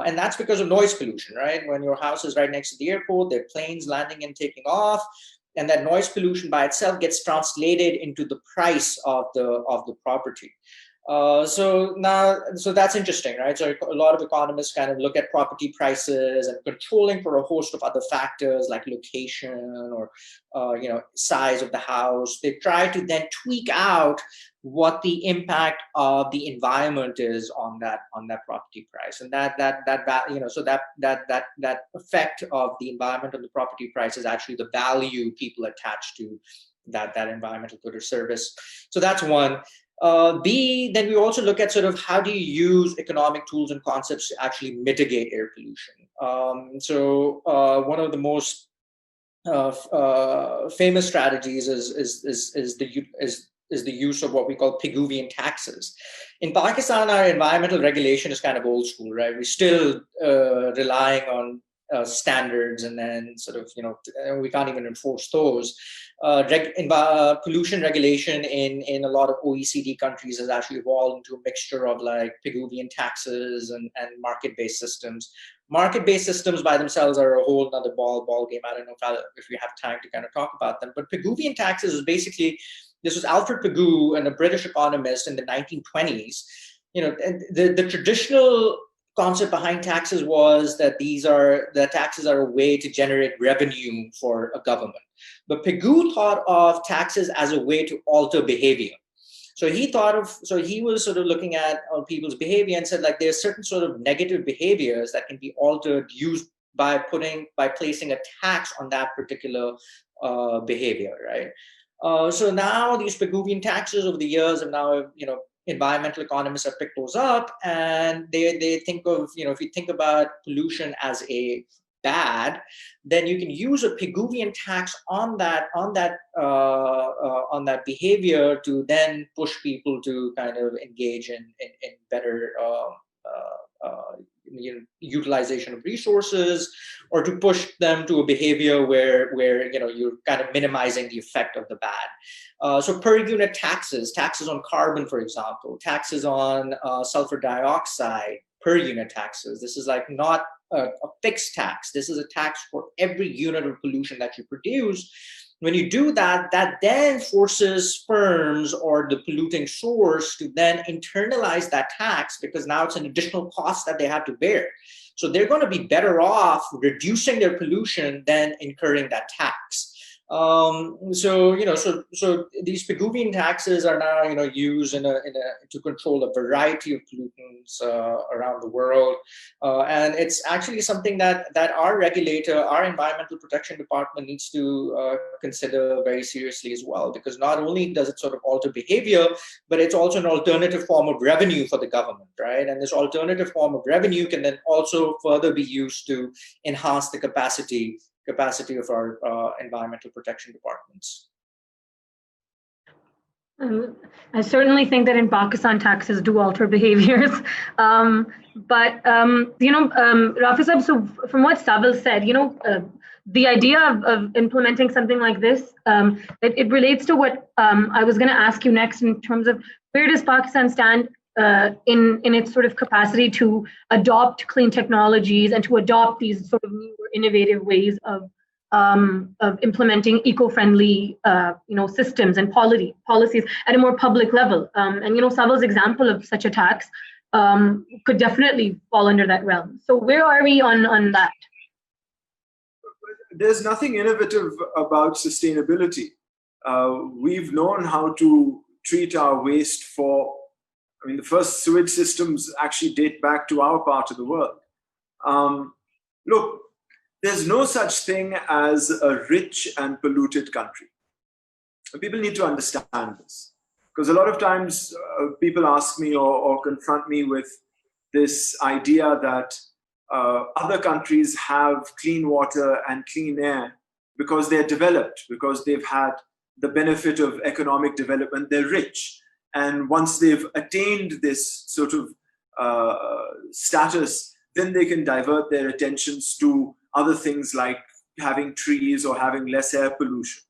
And that's because of noise pollution, right? When your house is right next to the airport, there are planes landing and taking off. and that noise pollution by itself gets translated into the price of the property. So that's interesting, right? So a lot of economists kind of look at property prices and controlling for a host of other factors like location or size of the house. They try to then tweak out what the impact of the environment is on that property price, and that effect of the environment on the property price is actually the value people attach to that environmental good or service. So that's one. B, then we also look at sort of how do you use economic tools and concepts to actually mitigate air pollution. One of the most famous strategies is the use of what we call Pigouvian taxes. In Pakistan, our environmental regulation is kind of old school, right? We're still relying on standards, and then sort of, we can't even enforce those. Pollution regulation in a lot of OECD countries has actually evolved into a mixture of like Pigouvian taxes and market-based systems. Market-based systems by themselves are a whole other ball game. I don't know if we have time to kind of talk about them, but Pigouvian taxes is basically, this was Alfred Pigou, and a British economist in the 1920s. The traditional concept behind taxes was that taxes are a way to generate revenue for a government. But Pigou thought of taxes as a way to alter behavior. So he was sort of looking at people's behavior and said, like, there's certain sort of negative behaviors that can be altered used by placing a tax on that particular behavior, right? So now these Pigouvian taxes over the years have now, environmental economists have picked those up, and they think of, if you think about pollution as a bad, then you can use a Pigouvian tax on that behavior to then push people to kind of engage in better utilization of resources, or to push them to a behavior where you're kind of minimizing the effect of the bad. So per unit taxes on carbon, for example, taxes on sulfur dioxide, per unit taxes. This is like not a fixed tax. This is a tax for every unit of pollution that you produce. When you do that, that then forces firms or the polluting source to then internalize that tax, because now it's an additional cost that they have to bear. So they're going to be better off reducing their pollution than incurring that tax. So these Pigouvian taxes are now, used to control a variety of pollutants around the world, and it's actually something that our regulator, our environmental protection department, needs to consider very seriously as well, because not only does it sort of alter behavior, but it's also an alternative form of revenue for the government, right? And this alternative form of revenue can then also further be used to enhance the capacity of our environmental protection departments. I certainly think that in Pakistan, taxes do alter behaviors. But Rafay, so from what Sanval said, the idea of implementing something like this, it relates to what I was going to ask you next, in terms of where does Pakistan stand in its sort of capacity to adopt clean technologies and to adopt these sort of new or innovative ways of implementing eco-friendly systems and policies at a more public level. And Sanval's example of such a tax could definitely fall under that realm. So where are we on that? There's nothing innovative about sustainability. We've known how to treat our waste the first sewage systems actually date back to our part of the world. Look, there's no such thing as a rich and polluted country. People need to understand this, because a lot of times people ask me or confront me with this idea that other countries have clean water and clean air because they're developed, because they've had the benefit of economic development, they're rich. And once they've attained this sort of status, then they can divert their attentions to other things like having trees or having less air pollution.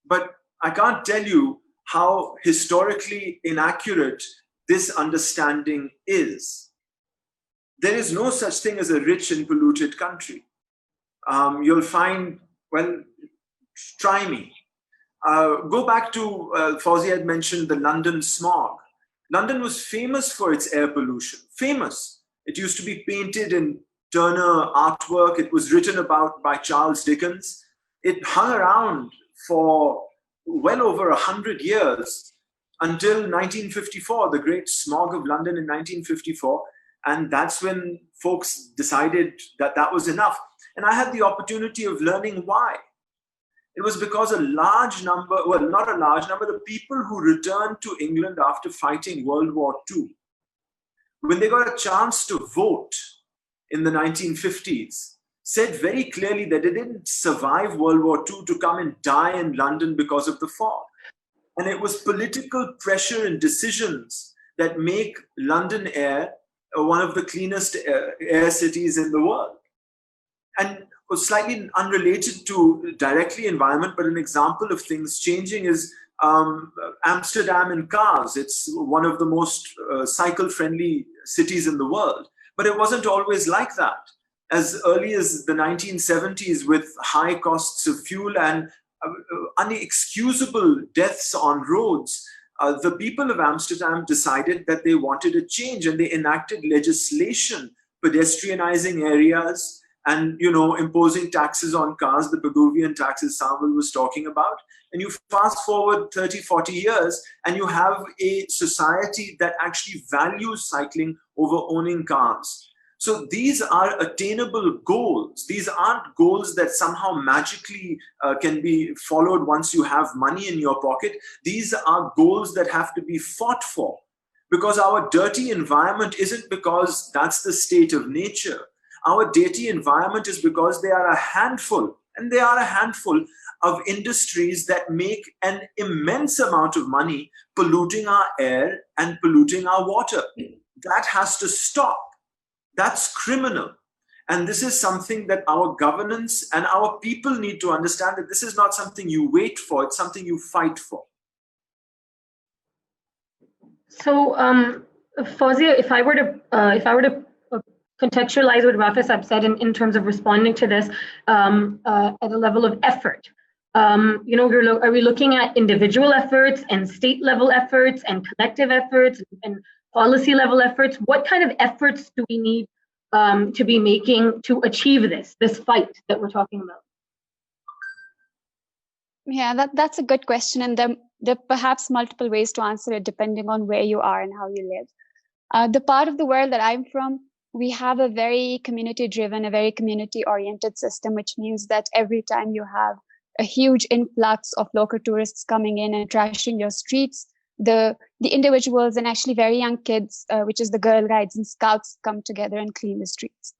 But I can't tell you how historically inaccurate this understanding is. There is no such thing as a rich and polluted country. You'll find, try me. Go back to, Fozia had mentioned the London Smog. London was famous for its air pollution, famous. It used to be painted in Turner artwork. It was written about by Charles Dickens. It hung around for well over 100 years until 1954, the Great Smog of London in 1954. And that's when folks decided that that was enough. And I had the opportunity of learning why. It was because a large number, well, not a large number, the people who returned to England after fighting World War II, when they got a chance to vote in the 1950s, said very clearly that they didn't survive World War II to come and die in London because of the fog. And it was political pressure and decisions that make London air one of the cleanest air cities in the world. And slightly unrelated to directly environment, but an example of things changing is Amsterdam in cars. It's one of the most cycle-friendly cities in the world. But it wasn't always like that. As early as the 1970s, with high costs of fuel and unexcusable deaths on roads, the people of Amsterdam decided that they wanted a change, and they enacted legislation pedestrianizing areas and, imposing taxes on cars, the Pigouvian taxes Sanval was talking about. And you fast forward 30, 40 years, and you have a society that actually values cycling over owning cars. So these are attainable goals. These aren't goals that somehow magically can be followed once you have money in your pocket. These are goals that have to be fought for, because our dirty environment isn't because that's the state of nature. Our dirty environment is because they are a handful, and they are a handful of industries that make an immense amount of money polluting our air and polluting our water. That has to stop. That's criminal. And this is something that our governance and our people need to understand, that this is not something you wait for, it's something you fight for. So, Fozia, if I were to contextualize what Rafay said in terms of responding to this at a level of effort, are we looking at individual efforts and state level efforts and collective efforts and policy level efforts? What kind of efforts do we need to be making to achieve this fight that we're talking about? Yeah, that's a good question. And there are perhaps multiple ways to answer it depending on where you are and how you live. The part of the world that I'm from, we have a very community-driven, a very community-oriented system, which means that every time you have a huge influx of local tourists coming in and trashing your streets, the individuals and actually very young kids, which is the Girl Guides and Scouts, come together and clean the streets.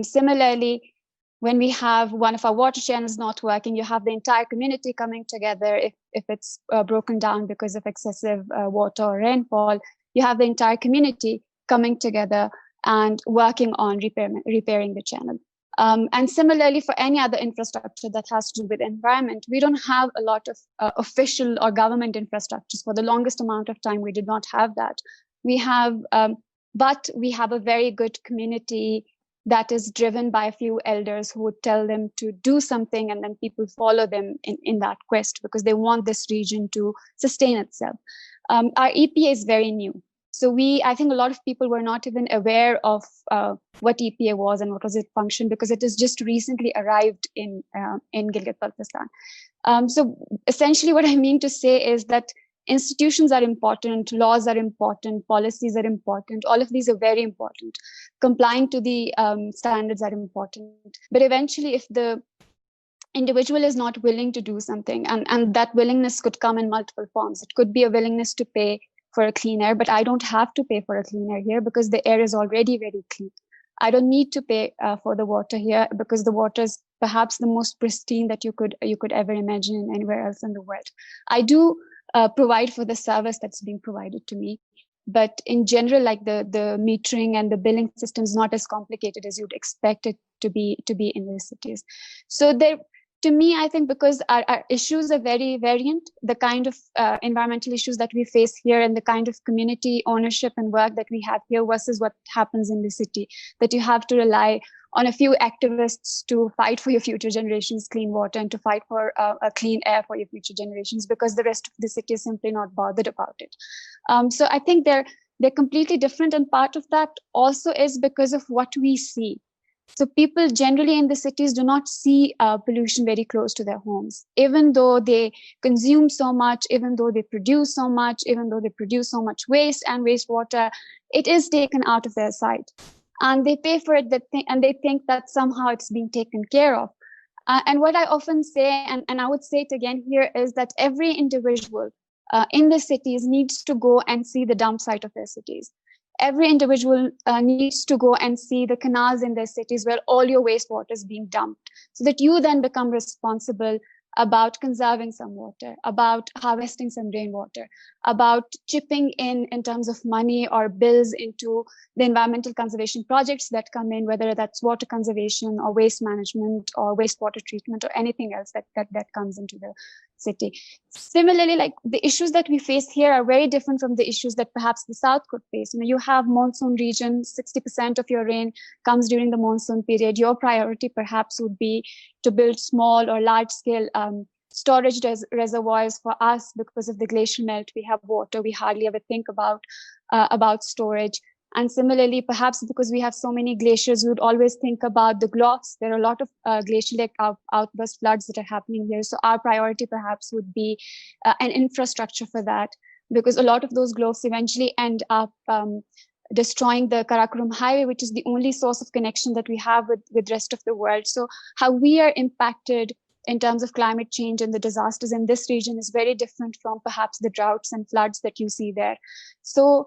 Similarly, when we have one of our water channels not working, you have the entire community coming together. If it's broken down because of excessive water or rainfall, you have the entire community coming together and working on repairing the channel. And similarly, for any other infrastructure that has to do with environment, we don't have a lot of official or government infrastructures. For the longest amount of time, we did not have that. But we have a very good community that is driven by a few elders who would tell them to do something, and then people follow them in that quest because they want this region to sustain itself. Our EPA is very new. So I think a lot of people were not even aware of what EPA was and what was its function, because it has just recently arrived in Gilgit-Baltistan. So essentially what I mean to say is that institutions are important, laws are important, policies are important. All of these are very important. Complying to the standards are important. But eventually, if the individual is not willing to do something, and that willingness could come in multiple forms. It could be a willingness to pay for a clean air, but I don't have to pay for a clean air here because the air is already very clean. I don't need to pay for the water here because the water is perhaps the most pristine that you could ever imagine anywhere else in the world. I do provide for the service that's being provided to me, but in general, like the metering and the billing system is not as complicated as you'd expect it to be in the cities. So to me, I think because our issues are very variant, the kind of environmental issues that we face here and the kind of community ownership and work that we have here versus what happens in the city, that you have to rely on a few activists to fight for your future generations clean water and to fight for a clean air for your future generations, because the rest of the city is simply not bothered about it. So I think they're completely different, and part of that also is because of what we see. So people generally in the cities do not see pollution very close to their homes, even though they consume so much, even though they produce so much, even though they produce so much waste and wastewater, it is taken out of their sight. And they pay for it, and they think that somehow it's being taken care of. And what I often say, and I would say it again here, is that every individual in the cities needs to go and see the dump site of their cities. Every individual needs to go and see the canals in their cities where all your wastewater is being dumped, so that you then become responsible about conserving some water, about harvesting some rainwater, about chipping in terms of money or bills into the environmental conservation projects that come in, whether that's water conservation or waste management or wastewater treatment or anything else that comes into the city. Similarly, like the issues that we face here are very different from the issues that perhaps the South could face. You have monsoon region, 60% of your rain comes during the monsoon period. Your priority perhaps would be to build small or large scale storage reservoirs. For us, because of the glacial melt, we have water. We hardly ever think about storage. And similarly, perhaps because we have so many glaciers, we would always think about the GLOFs. There are a lot of glacial lake outburst floods that are happening here. So our priority perhaps would be an infrastructure for that, because a lot of those GLOFs eventually end up destroying the Karakoram highway, which is the only source of connection that we have with rest of the world. So how we are impacted in terms of climate change and the disasters in this region is very different from perhaps the droughts and floods that you see there. So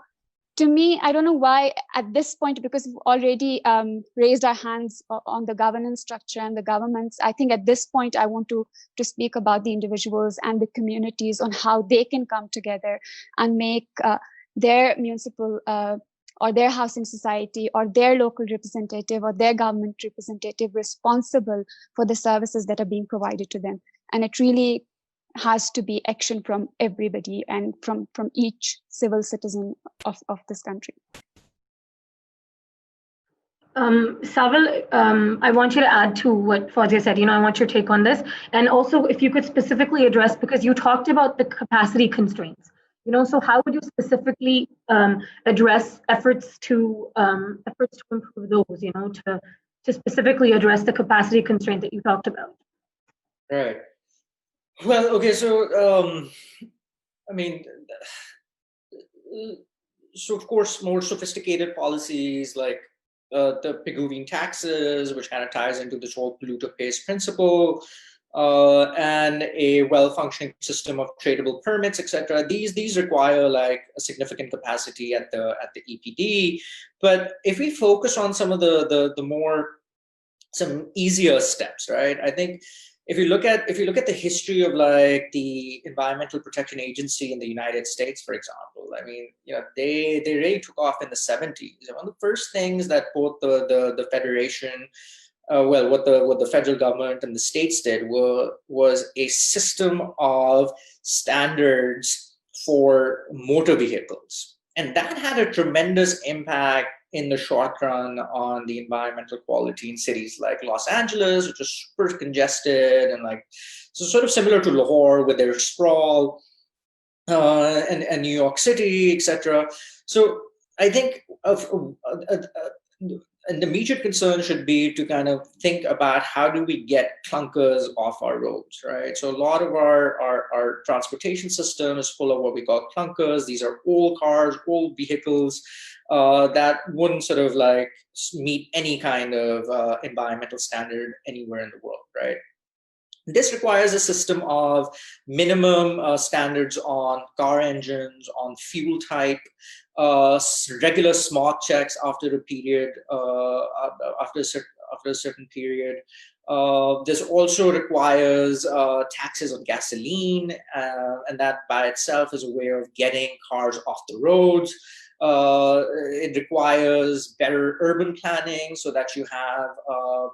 to me, I don't know why at this point, because we've already raised our hands on the governance structure and the governments, I think at this point, I want to speak about the individuals and the communities on how they can come together and make their municipal or their housing society or their local representative or their government representative responsible for the services that are being provided to them. And it really has to be action from everybody and from each civil citizen of this country. Sanval, I want you to add to what Fozia said. I want your take on this. And also, if you could specifically address, because you talked about the capacity constraints, so how would you specifically address efforts to improve those, to specifically address the capacity constraint that you talked about? Right. Well, okay, so, so of course, more sophisticated policies like the Pigouvian taxes, which kind of ties into this whole polluter pays principle, and a well-functioning system of tradable permits, etc. These require like a significant capacity at the EPD. But if we focus on some of some easier steps, right? I think if you look at the history of like the Environmental Protection Agency in the United States, for example, they really took off in the 70s. One of the first things that both the Federation, what the federal government and the states did was a system of standards for motor vehicles, and that had a tremendous impact in the short run on the environmental quality in cities like Los Angeles, which is super congested and so sort of similar to Lahore with their sprawl, and New York City, etc. So I think an immediate concern should be to kind of think about how do we get clunkers off our roads, right? So a lot of our transportation system is full of what we call clunkers. These are old cars, old vehicles that wouldn't sort of like meet any kind of environmental standard anywhere in the world, right? This requires a system of minimum standards on car engines, on fuel type, regular smog checks after a period, after a certain period. This also requires taxes on gasoline, and that by itself is a way of getting cars off the roads. It requires better urban planning so that you have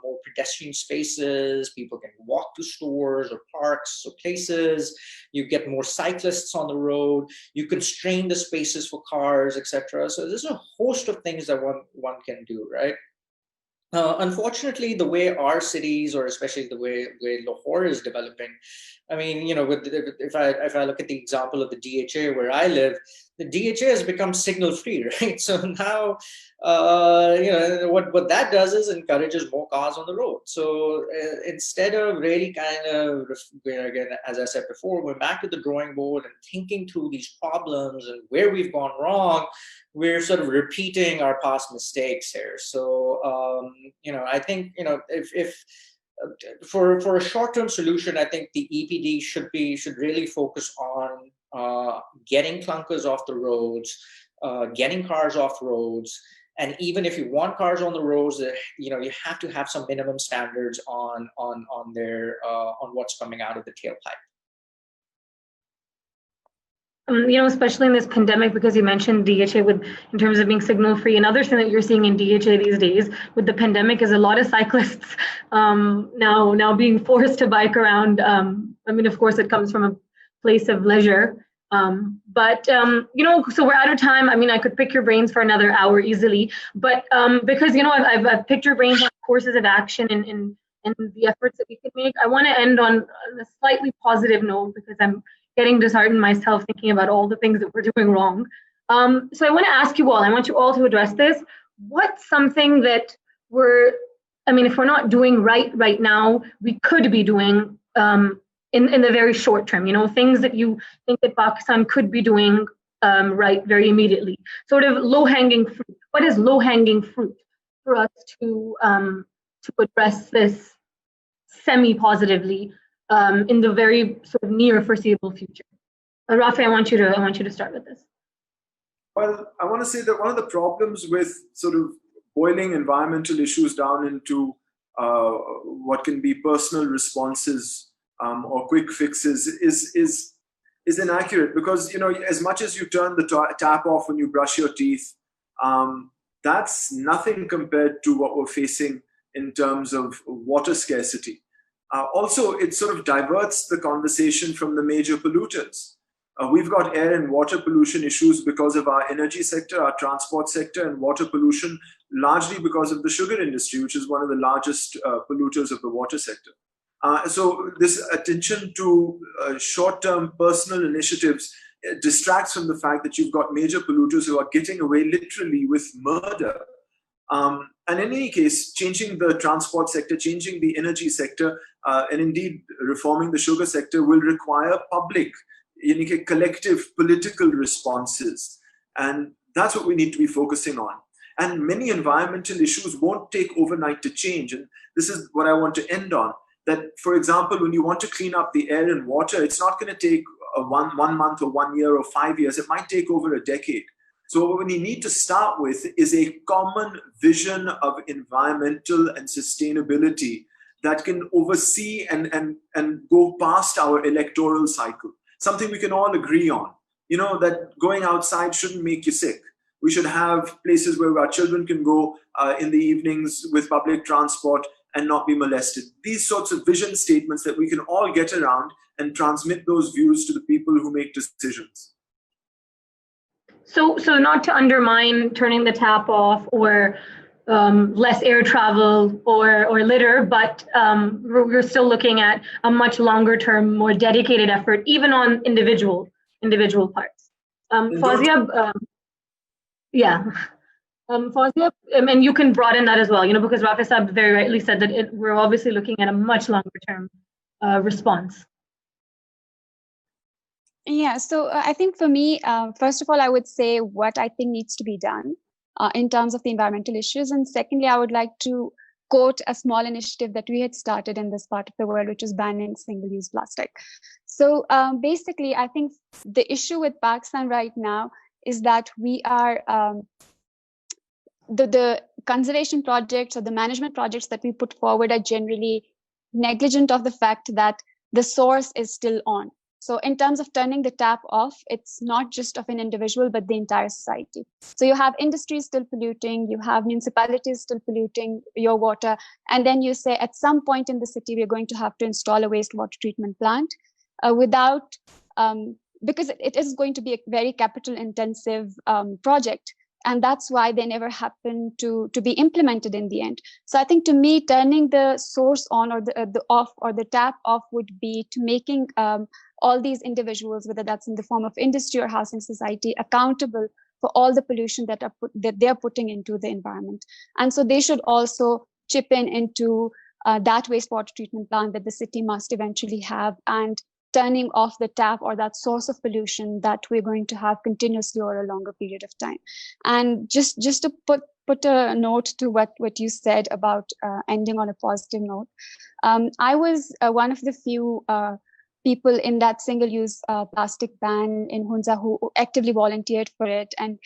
more pedestrian spaces. People can walk to stores or parks or places. You get more cyclists on the road. You constrain the spaces for cars, etc. So there's a host of things that one can do, right? Unfortunately, the way our cities, or especially the way Lahore is developing, I mean, if I look at the example of the DHA where I live, the DHA has become signal free, right? So now, what that does is encourages more cars on the road. So instead of really kind of, again, as I said before, going back to the drawing board and thinking through these problems and where we've gone wrong, we're sort of repeating our past mistakes here. So, I think, if for a short-term solution, I think the EPD should really focus on getting clunkers off the roads, getting cars off roads, and even if you want cars on the roads, you have to have some minimum standards on what's coming out of the tailpipe. Especially in this pandemic, because you mentioned DHA in terms of being signal free. Another thing that you're seeing in DHA these days with the pandemic is a lot of cyclists now being forced to bike around. Of course, it comes from a place of leisure. So we're out of time. I could pick your brains for another hour easily, but because I've picked your brains on courses of action and the efforts that we could make. I want to end on a slightly positive note, because I'm getting disheartened myself thinking about all the things that we're doing wrong. So I want to ask you all, I want you all to address this. What's something that if we're not doing right now, we could be doing in the very short term, things that you think that Pakistan could be doing right very immediately, sort of low-hanging fruit. What is low-hanging fruit for us to address this semi-positively in the very sort of near foreseeable future? Rafay, I want you to start with this. Well, I want to say that one of the problems with sort of boiling environmental issues down into what can be personal responses or quick fixes is inaccurate, because as much as you turn the tap off when you brush your teeth, that's nothing compared to what we're facing in terms of water scarcity. Also, it sort of diverts the conversation from the major polluters. We've got air and water pollution issues because of our energy sector, our transport sector, and water pollution largely because of the sugar industry, which is one of the largest polluters of the water sector. So this attention to short-term personal initiatives distracts from the fact that you've got major polluters who are getting away literally with murder. And in any case, changing the transport sector, changing the energy sector, and indeed reforming the sugar sector will require public, collective political responses. And that's what we need to be focusing on. And many environmental issues won't take overnight to change. And this is what I want to end on. That, for example, when you want to clean up the air and water, it's not going to take one month or 1 year or 5 years. It might take over a decade. So what we need to start with is a common vision of environmental and sustainability that can oversee and go past our electoral cycle. Something we can all agree on. That going outside shouldn't make you sick. We should have places where our children can go in the evenings with public transport and not be molested. These sorts of vision statements that we can all get around and transmit those views to the people who make decisions. So not to undermine turning the tap off or less air travel or litter, but we're still looking at a much longer term, more dedicated effort, even on individual parts. Fozia, Fozia, and you can broaden that as well, because Rafay Saab very rightly said that we're obviously looking at a much longer term response. Yeah, so I think for me, first of all, I would say what I think needs to be done in terms of the environmental issues. And secondly, I would like to quote a small initiative that we had started in this part of the world, which is banning single-use plastic. So basically, I think the issue with Pakistan right now is that we are, the conservation projects or the management projects that we put forward are generally negligent of the fact that the source is still on. So in terms of turning the tap off, it's not just of an individual, but the entire society. So you have industries still polluting, you have municipalities still polluting your water. And then you say at some point in the city, we're going to have to install a wastewater treatment plant because it is going to be a very capital intensive project. And that's why they never happened to be implemented in the end. So I think, to me, turning the source on, or the off, or the tap off, would be to making all these individuals, whether that's in the form of industry or housing society, accountable for all the pollution that they're putting into the environment. And so they should also chip into that wastewater treatment plant that the city must eventually have, and turning off the tap or that source of pollution that we're going to have continuously over a longer period of time. And just to put a note to what you said about ending on a positive note, I was one of the few people in that single-use plastic ban in Hunza who actively volunteered for it. And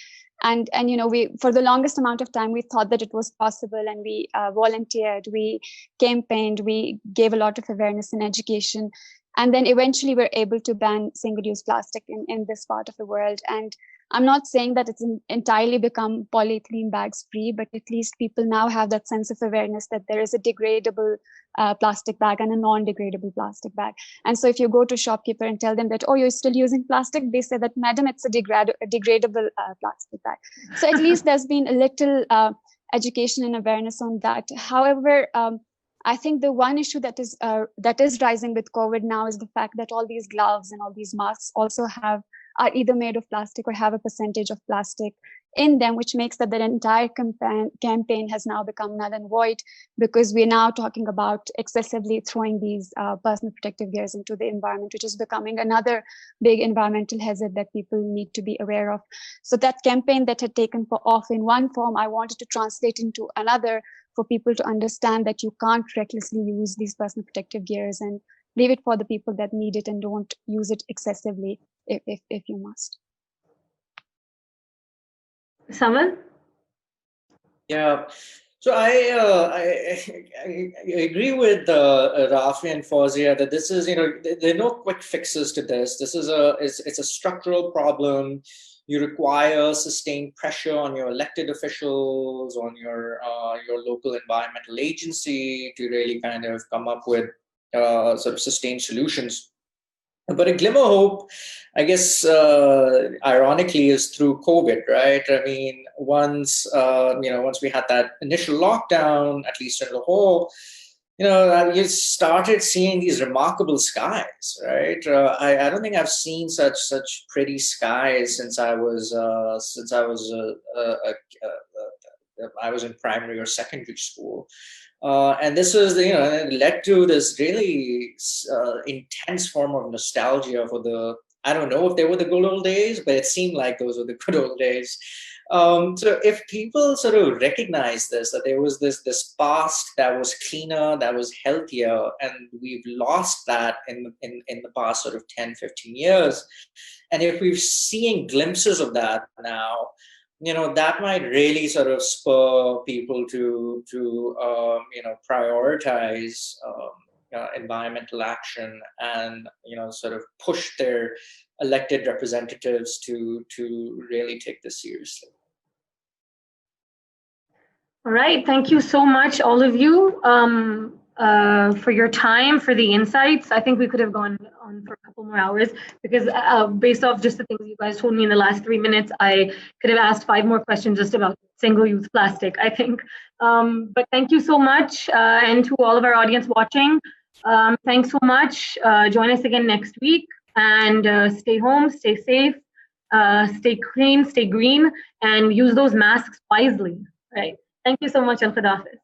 we, for the longest amount of time, we thought that it was possible, and we volunteered, we campaigned, we gave a lot of awareness and education. And then eventually we're able to ban single-use plastic in this part of the world. And I'm not saying that it's entirely become polyethylene bags free, but at least people now have that sense of awareness that there is a degradable plastic bag and a non-degradable plastic bag. And so if you go to a shopkeeper and tell them that, oh, you're still using plastic, they say that, madam, it's a degradable plastic bag. So at least there's been a little education and awareness on that. However, I think the one issue that is rising with COVID now is the fact that all these gloves and all these masks also are either made of plastic or have a percentage of plastic in them, which makes that the entire campaign has now become null and void, because we're now talking about excessively throwing these personal protective gears into the environment, which is becoming another big environmental hazard that people need to be aware of. So that campaign that had taken off in one form, I wanted to translate into another, for people to understand that you can't recklessly use these personal protective gears, and leave it for the people that need it, and don't use it excessively if you must. Sanval? Yeah. So I agree with Rafay and Fozia that this is, there are no quick fixes to this. This is it's a structural problem. You require sustained pressure on your elected officials, on your local environmental agency, to really kind of come up with sort of sustained solutions. But a glimmer of hope, I guess, ironically, is through COVID, right? I mean, once we had that initial lockdown, at least in Lahore, you started seeing these remarkable skies, right? I don't think I've seen such pretty skies since I was in primary or secondary school. And this was, it led to this really intense form of nostalgia for I don't know if they were the good old days, but it seemed like those were the good old days. So if people sort of recognize this, that there was this past that was cleaner, that was healthier, and we've lost that in the past sort of 10, 15 years. And if we're seeing glimpses of that now, that might really sort of spur people to prioritize environmental action, and sort of push their elected representatives to really take this seriously. All right, thank you so much, all of you, for your time, for the insights. I think we could have gone on for a couple more hours, because based off just the things you guys told me in the last 3 minutes, I could have asked 5 more questions just about single-use plastic, I think. But thank you so much, and to all of our audience watching, thanks so much. Join us again next week, and stay home, stay safe, stay clean, stay green, and use those masks wisely, right? Thank you so much, Al Khadafis.